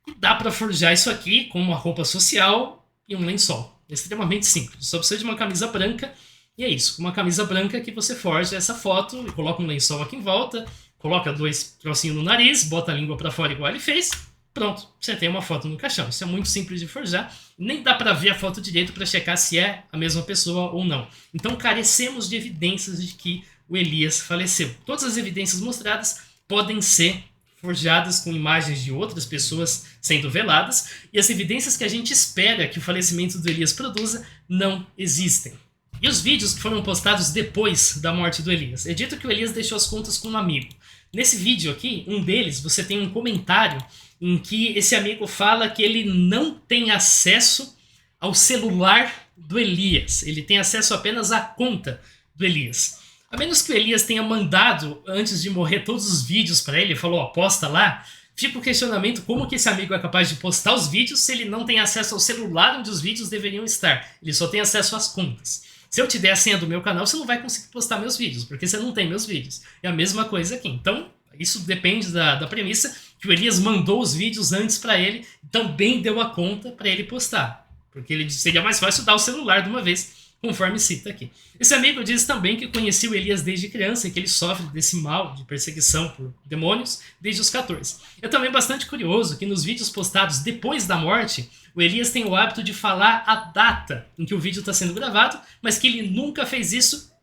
E dá para forjar isso aqui com uma roupa social e um lençol. É extremamente simples. Só precisa de uma camisa branca. E é isso. Com uma camisa branca que você forja essa foto e coloca um lençol aqui em volta, coloca 2 trocinhos no nariz, bota a língua para fora igual ele fez. Pronto, você tem uma foto no caixão. Isso é muito simples de forjar. Nem dá para ver a foto direito para checar se é a mesma pessoa ou não. Então carecemos de evidências de que o Elias faleceu. Todas as evidências mostradas podem ser forjadas com imagens de outras pessoas sendo veladas, e as evidências que a gente espera que o falecimento do Elias produza não existem. E os vídeos que foram postados depois da morte do Elias? É dito que o Elias deixou as contas com um amigo. Nesse vídeo aqui, um deles, você tem um comentário em que esse amigo fala que ele não tem acesso ao celular do Elias. Ele tem acesso apenas à conta do Elias. A menos que o Elias tenha mandado, antes de morrer, todos os vídeos para ele, falou, ó, posta lá, fica o questionamento como que esse amigo é capaz de postar os vídeos se ele não tem acesso ao celular onde os vídeos deveriam estar. Ele só tem acesso às contas. Se eu te der a senha do meu canal, você não vai conseguir postar meus vídeos, porque você não tem meus vídeos. É a mesma coisa aqui. Então, isso depende da premissa que o Elias mandou os vídeos antes para ele, também deu a conta para ele postar. Porque ele seria mais fácil dar o celular de uma vez, conforme cita aqui. Esse amigo diz também que conhecia o Elias desde criança e que ele sofre desse mal de perseguição por demônios desde os 14. É também bastante curioso que nos vídeos postados depois da morte, o Elias tem o hábito de falar a data em que o vídeo está sendo gravado, mas que ele nunca fez isso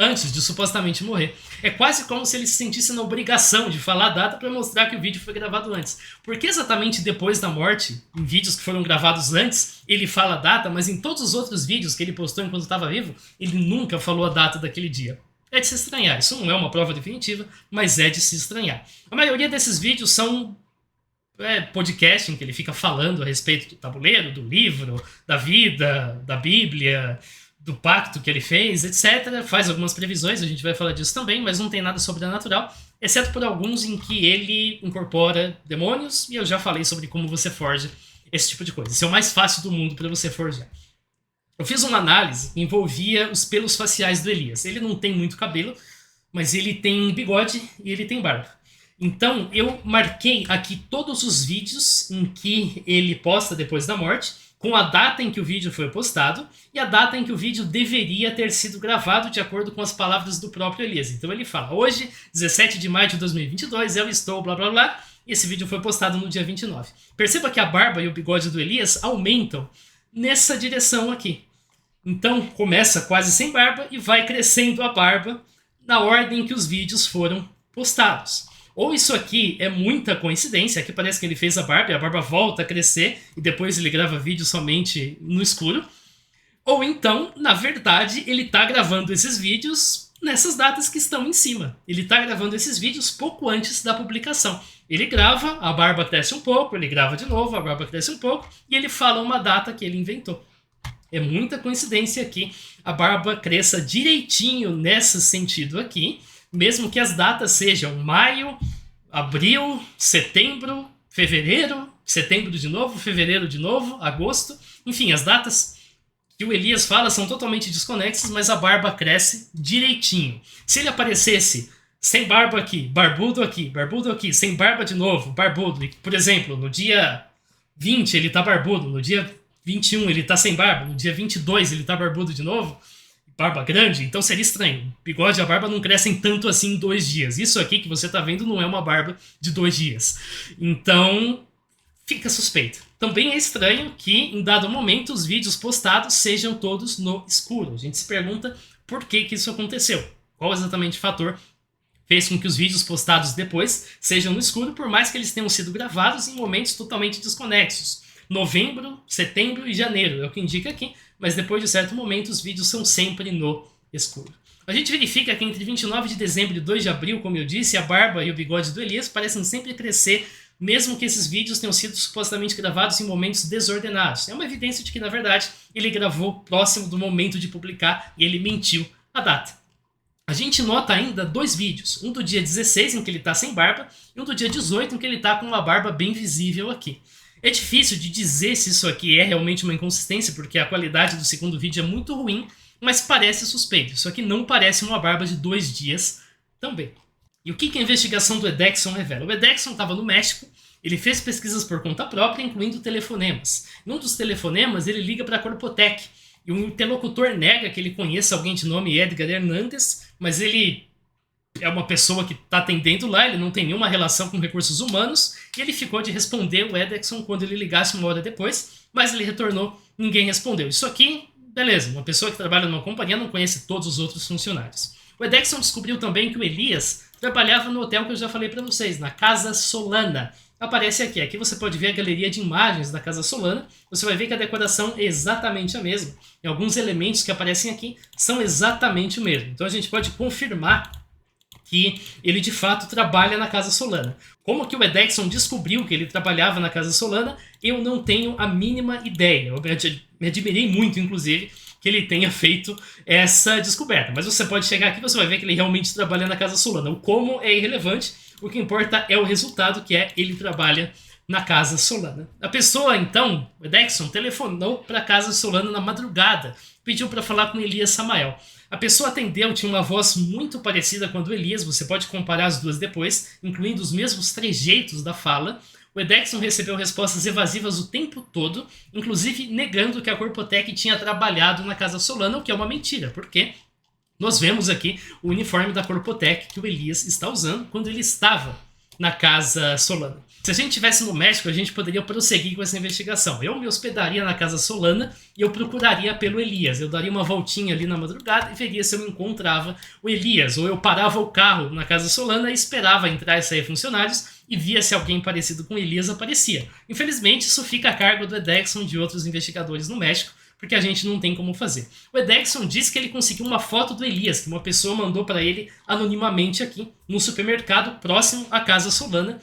antes de supostamente morrer. É quase como se ele se sentisse na obrigação de falar a data para mostrar que o vídeo foi gravado antes. Porque exatamente depois da morte, em vídeos que foram gravados antes, ele fala a data, mas em todos os outros vídeos que ele postou enquanto estava vivo, ele nunca falou a data daquele dia. É de se estranhar. Isso não é uma prova definitiva, mas é de se estranhar. A maioria desses vídeos são podcast em que ele fica falando a respeito do tabuleiro, do livro, da vida, da Bíblia, do pacto que ele fez, etc. Faz algumas previsões, a gente vai falar disso também, mas não tem nada sobrenatural, exceto por alguns em que ele incorpora demônios, e eu já falei sobre como você forja esse tipo de coisa. Esse é o mais fácil do mundo para você forjar. Eu fiz uma análise que envolvia os pelos faciais do Elias. Ele não tem muito cabelo, mas ele tem bigode e ele tem barba. Então eu marquei aqui todos os vídeos em que ele posta depois da morte, com a data em que o vídeo foi postado e a data em que o vídeo deveria ter sido gravado de acordo com as palavras do próprio Elias. Então ele fala, hoje, 17 de maio de 2022, eu estou blá blá blá, e esse vídeo foi postado no dia 29. Perceba que a barba e o bigode do Elias aumentam nessa direção aqui. Então começa quase sem barba e vai crescendo a barba na ordem que os vídeos foram postados. Ou isso aqui é muita coincidência, aqui parece que ele fez a barba e a barba volta a crescer e depois ele grava vídeo somente no escuro. Ou então, na verdade, ele está gravando esses vídeos nessas datas que estão em cima. Ele está gravando esses vídeos pouco antes da publicação. Ele grava, a barba cresce um pouco, ele grava de novo, a barba cresce um pouco e ele fala uma data que ele inventou. É muita coincidência que a barba cresça direitinho nesse sentido aqui, mesmo que as datas sejam maio, abril, setembro, fevereiro, setembro de novo, fevereiro de novo, agosto. Enfim, as datas que o Elias fala são totalmente desconexas, mas a barba cresce direitinho. Se ele aparecesse sem barba aqui, barbudo aqui, sem barba de novo, barbudo, e, por exemplo, no dia 20 ele tá barbudo, no dia 21 ele tá sem barba, no dia 22 ele tá barbudo de novo, barba grande, então seria estranho. O bigode e a barba não crescem tanto assim em 2 dias. Isso aqui que você tá vendo não é uma barba de 2 dias. Então, fica suspeito. Também é estranho que, em dado momento, os vídeos postados sejam todos no escuro. A gente se pergunta por que isso aconteceu. Qual exatamente o fator fez com que os vídeos postados depois sejam no escuro, por mais que eles tenham sido gravados em momentos totalmente desconexos. Novembro, setembro e janeiro é o que indica aqui, mas depois de certo momento os vídeos são sempre no escuro. A gente verifica que entre 29 de dezembro e 2 de abril, como eu disse, a barba e o bigode do Elias parecem sempre crescer, mesmo que esses vídeos tenham sido supostamente gravados em momentos desordenados. É uma evidência de que, na verdade, ele gravou próximo do momento de publicar e ele mentiu a data. A gente nota ainda 2 vídeos, um do dia 16, em que ele está sem barba, e um do dia 18, em que ele está com uma barba bem visível aqui. É difícil de dizer se isso aqui é realmente uma inconsistência, porque a qualidade do segundo vídeo é muito ruim, mas parece suspeito. Isso aqui não parece uma barba de 2 dias também. E o que a investigação do Edexon revela? O Edexon estava no México, ele fez pesquisas por conta própria, incluindo telefonemas. Em um dos telefonemas, ele liga para a Corpotec, e o interlocutor nega que ele conheça alguém de nome Edgar Hernandes, mas ele é uma pessoa que está atendendo lá, ele não tem nenhuma relação com recursos humanos, e ele ficou de responder o Edexon quando ele ligasse uma hora depois, mas ele retornou, ninguém respondeu. Isso aqui, beleza, uma pessoa que trabalha numa companhia não conhece todos os outros funcionários. O Edexon descobriu também que o Elias trabalhava no hotel que eu já falei para vocês, na Casa Solana. Aparece aqui. Aqui você pode ver a galeria de imagens da Casa Solana. Você vai ver que a decoração é exatamente a mesma. E alguns elementos que aparecem aqui são exatamente o mesmo. Então a gente pode confirmar que ele de fato trabalha na Casa Solana. Como que o Edexon descobriu que ele trabalhava na Casa Solana, eu não tenho a mínima ideia. Eu me admirei muito, inclusive, que ele tenha feito essa descoberta. Mas você pode chegar aqui e você vai ver que ele realmente trabalha na Casa Solana. O como é irrelevante, o que importa é o resultado, que é ele trabalha na Casa Solana. A pessoa, então, o Edexon, telefonou para a Casa Solana na madrugada, pediu para falar com Elias Samael. A pessoa atendeu, tinha uma voz muito parecida com a do Elias, você pode comparar as duas depois, incluindo os mesmos trejeitos da fala. O Edexon recebeu respostas evasivas o tempo todo, inclusive negando que a Corpotec tinha trabalhado na Casa Solana, o que é uma mentira, porque nós vemos aqui o uniforme da Corpotec que o Elias está usando quando ele estava na Casa Solana. Se a gente estivesse no México, a gente poderia prosseguir com essa investigação. Eu me hospedaria na Casa Solana e eu procuraria pelo Elias. Eu daria uma voltinha ali na madrugada e veria se eu encontrava o Elias. Ou eu parava o carro na Casa Solana e esperava entrar e sair funcionários e via se alguém parecido com Elias aparecia. Infelizmente, isso fica a cargo do Edexon e de outros investigadores no México, porque a gente não tem como fazer. O Edexon diz que ele conseguiu uma foto do Elias, que uma pessoa mandou para ele anonimamente aqui, no supermercado próximo à Casa Solana.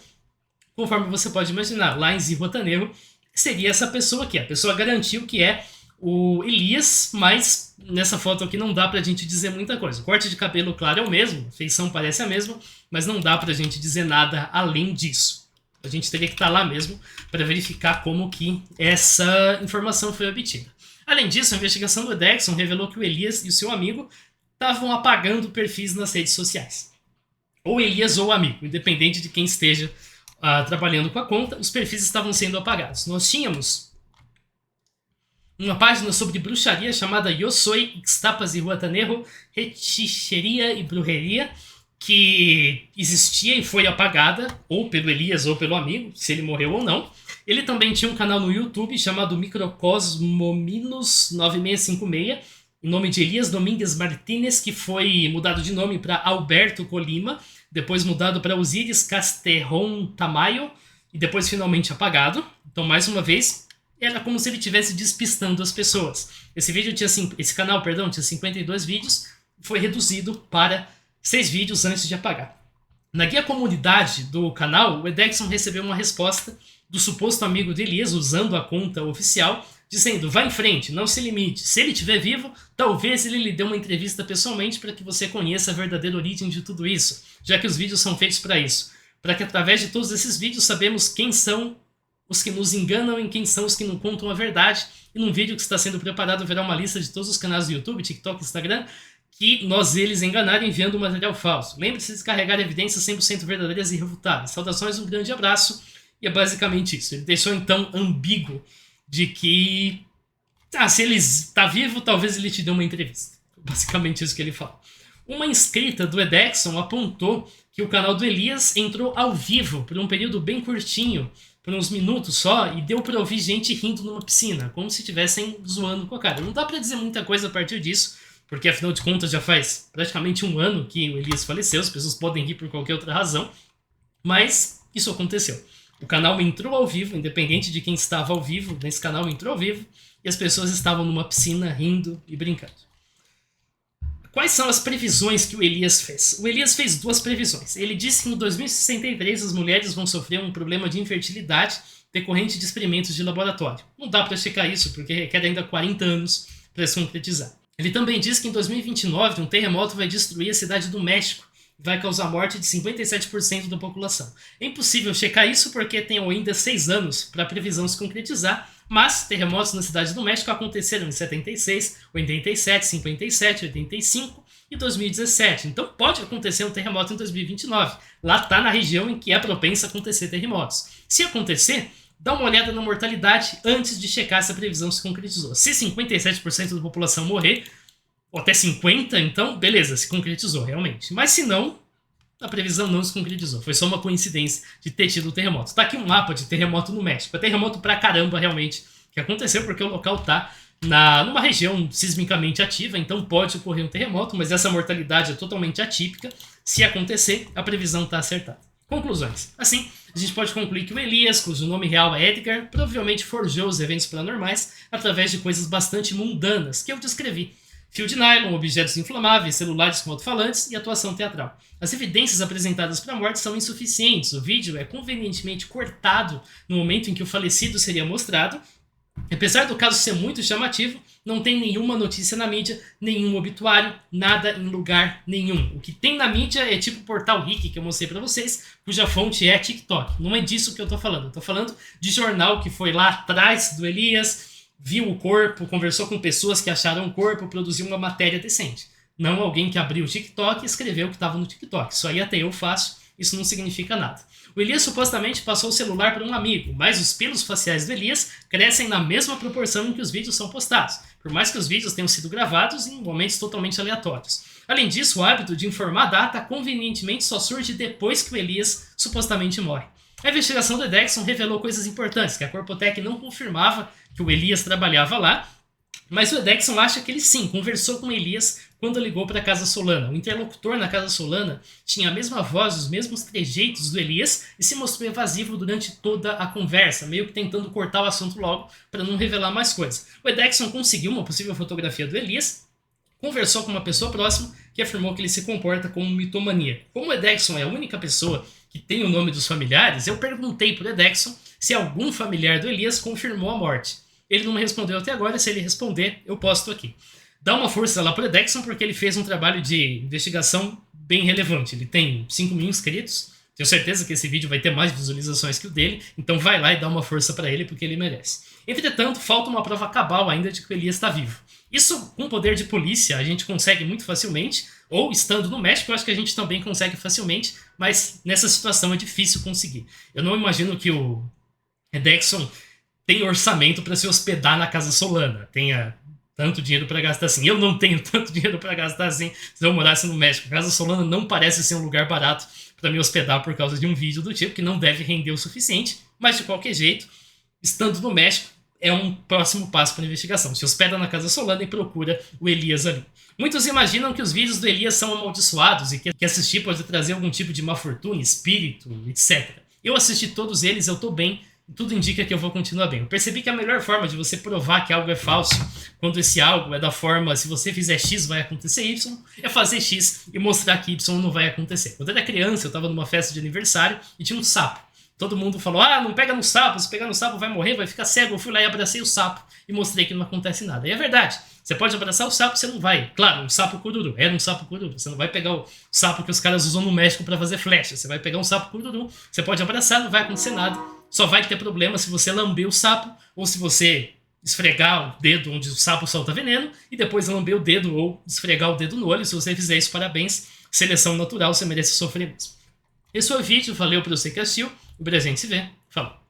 Conforme você pode imaginar, lá em Zihuatanejo, seria essa pessoa aqui. A pessoa garantiu que é o Elias, mas nessa foto aqui não dá pra gente dizer muita coisa. O corte de cabelo, claro, é o mesmo, a feição parece a mesma, mas não dá pra gente dizer nada além disso. A gente teria que estar lá mesmo para verificar como que essa informação foi obtida. Além disso, a investigação do Edexon revelou que o Elias e o seu amigo estavam apagando perfis nas redes sociais. Ou Elias ou o amigo, independente de quem esteja trabalhando com a conta, os perfis estavam sendo apagados. Nós tínhamos uma página sobre bruxaria chamada Yo Soy Ixtapas y Huatanejo, Hechiceria e Brujeria, que existia e foi apagada, ou pelo Elias ou pelo amigo, se ele morreu ou não. Ele também tinha um canal no YouTube chamado Microcosmominos9656, em nome de Elias Domingues Martínez, que foi mudado de nome para Alberto Colima, depois mudado para Osiris Casterron Tamayo, e depois finalmente apagado. Então, mais uma vez, era como se ele estivesse despistando as pessoas. Esse canal tinha 52 vídeos, foi reduzido para 6 vídeos antes de apagar. Na guia comunidade do canal, o Edexon recebeu uma resposta do suposto amigo de Elias, usando a conta oficial, dizendo: vá em frente, não se limite. Se ele estiver vivo, talvez ele lhe dê uma entrevista pessoalmente para que você conheça a verdadeira origem de tudo isso, já que os vídeos são feitos para isso. para que através de todos esses vídeos sabemos quem são os que nos enganam e quem são os que não contam a verdade. E num vídeo que está sendo preparado haverá uma lista de todos os canais do YouTube, TikTok, Instagram, que eles enganaram enviando material falso. Lembre-se de descarregar evidências 100% verdadeiras e irrefutáveis. Saudações, um grande abraço. E é basicamente isso. Ele deixou então ambíguo de que se ele está vivo, talvez ele te dê uma entrevista. Basicamente isso que ele fala. Uma inscrita do Edexon apontou que o canal do Elias entrou ao vivo por um período bem curtinho, por uns minutos só, e deu pra ouvir gente rindo numa piscina, como se estivessem zoando com a cara. Não dá pra dizer muita coisa a partir disso, porque afinal de contas já faz praticamente um ano que o Elias faleceu, as pessoas podem rir por qualquer outra razão, mas isso aconteceu. O canal entrou ao vivo, independente de quem estava ao vivo, nesse canal entrou ao vivo, e as pessoas estavam numa piscina rindo e brincando. Quais são as previsões que o Elias fez? O Elias fez 2 previsões. Ele disse que em 2063 as mulheres vão sofrer um problema de infertilidade decorrente de experimentos de laboratório. Não dá para checar isso, porque requer ainda 40 anos para se concretizar. Ele também disse que em 2029 um terremoto vai destruir a cidade do México e vai causar a morte de 57% da população. É impossível checar isso porque tem ainda 6 anos para a previsão se concretizar, mas terremotos na cidade do México aconteceram em 76, 87, 57, 85 e 2017. Então pode acontecer um terremoto em 2029. Lá está na região em que é propensa a acontecer terremotos. Se acontecer, dá uma olhada na mortalidade antes de checar se a previsão se concretizou. Se 57% da população morrer, ou até 50%, então beleza, se concretizou realmente. Mas se não, a previsão não se concretizou. Foi só uma coincidência de ter tido o terremoto. Tá aqui um mapa de terremoto no México. É terremoto pra caramba, realmente, que aconteceu, porque o local tá numa região sismicamente ativa, então pode ocorrer um terremoto, mas essa mortalidade é totalmente atípica. Se acontecer, a previsão tá acertada. Conclusões. Assim, a gente pode concluir que o Elias, cujo nome real é Edgar, provavelmente forjou os eventos paranormais através de coisas bastante mundanas, que eu descrevi. Fio de nylon, objetos inflamáveis, celulares com alto-falantes e atuação teatral. As evidências apresentadas para a morte são insuficientes. O vídeo é convenientemente cortado no momento em que o falecido seria mostrado. Apesar do caso ser muito chamativo, não tem nenhuma notícia na mídia, nenhum obituário, nada em lugar nenhum. O que tem na mídia é tipo o portal Rick que eu mostrei para vocês, cuja fonte é TikTok. Não é disso que eu tô falando. Eu tô falando de jornal que foi lá atrás do Elias, viu o corpo, conversou com pessoas que acharam o corpo, produziu uma matéria decente. Não alguém que abriu o TikTok e escreveu o que estava no TikTok. Isso aí até eu faço, isso não significa nada. O Elias supostamente passou o celular para um amigo, mas os pelos faciais do Elias crescem na mesma proporção em que os vídeos são postados, por mais que os vídeos tenham sido gravados em momentos totalmente aleatórios. Além disso, o hábito de informar a data convenientemente só surge depois que o Elias supostamente morre. A investigação do Edexon revelou coisas importantes, que a Corpotec não confirmava que o Elias trabalhava lá, mas o Edexon acha que ele sim conversou com o Elias quando ligou para a Casa Solana. O interlocutor na Casa Solana tinha a mesma voz, os mesmos trejeitos do Elias e se mostrou evasivo durante toda a conversa, meio que tentando cortar o assunto logo para não revelar mais coisas. O Edexon conseguiu uma possível fotografia do Elias, conversou com uma pessoa próxima que afirmou que ele se comporta como um mitomaníaco. Como o Edexon é a única pessoa que tem o nome dos familiares, eu perguntei para o Edexon se algum familiar do Elias confirmou a morte. Ele não me respondeu até agora, se ele responder, eu posto aqui. Dá uma força lá pro Edexon, porque ele fez um trabalho de investigação bem relevante. Ele tem 5 mil inscritos, tenho certeza que esse vídeo vai ter mais visualizações que o dele, então vai lá e dá uma força para ele, porque ele merece. Entretanto, falta uma prova cabal ainda de que o Elias está vivo. Isso, com poder de polícia, a gente consegue muito facilmente, ou estando no México, eu acho que a gente também consegue facilmente, mas nessa situação é difícil conseguir. Eu não imagino que o Edexon tem orçamento para se hospedar na Casa Solana, tenha tanto dinheiro para gastar assim. Eu não tenho tanto dinheiro para gastar assim se eu morasse no México. A Casa Solana não parece ser um lugar barato para me hospedar por causa de um vídeo do tipo, que não deve render o suficiente, mas de qualquer jeito, estando no México, é um próximo passo para a investigação. Se hospeda na Casa Solana e procura o Elias ali. Muitos imaginam que os vídeos do Elias são amaldiçoados e que assistir pode trazer algum tipo de má fortuna, espírito, etc. Eu assisti todos eles, eu tô bem, tudo indica que eu vou continuar bem. Eu percebi que a melhor forma de você provar que algo é falso, quando esse algo é da forma, se você fizer X vai acontecer Y, é fazer X e mostrar que Y não vai acontecer. Quando eu era criança, eu estava numa festa de aniversário e tinha um sapo. Todo mundo falou, não pega no sapo, se pegar no sapo vai morrer, vai ficar cego. Eu fui lá e abracei o sapo e mostrei que não acontece nada. E é verdade, você pode abraçar o sapo, você não vai. Claro, um sapo cururu, era um sapo cururu. Você não vai pegar o sapo que os caras usam no México para fazer flecha. Você vai pegar um sapo cururu, você pode abraçar, não vai acontecer nada. Só vai ter problema se você lamber o sapo ou se você esfregar o dedo onde o sapo solta veneno e depois lamber o dedo ou esfregar o dedo no olho. Se você fizer isso, parabéns. Seleção natural, você merece sofrer mesmo. Esse foi o vídeo, valeu por você que assistiu. O gente se vê. Falou.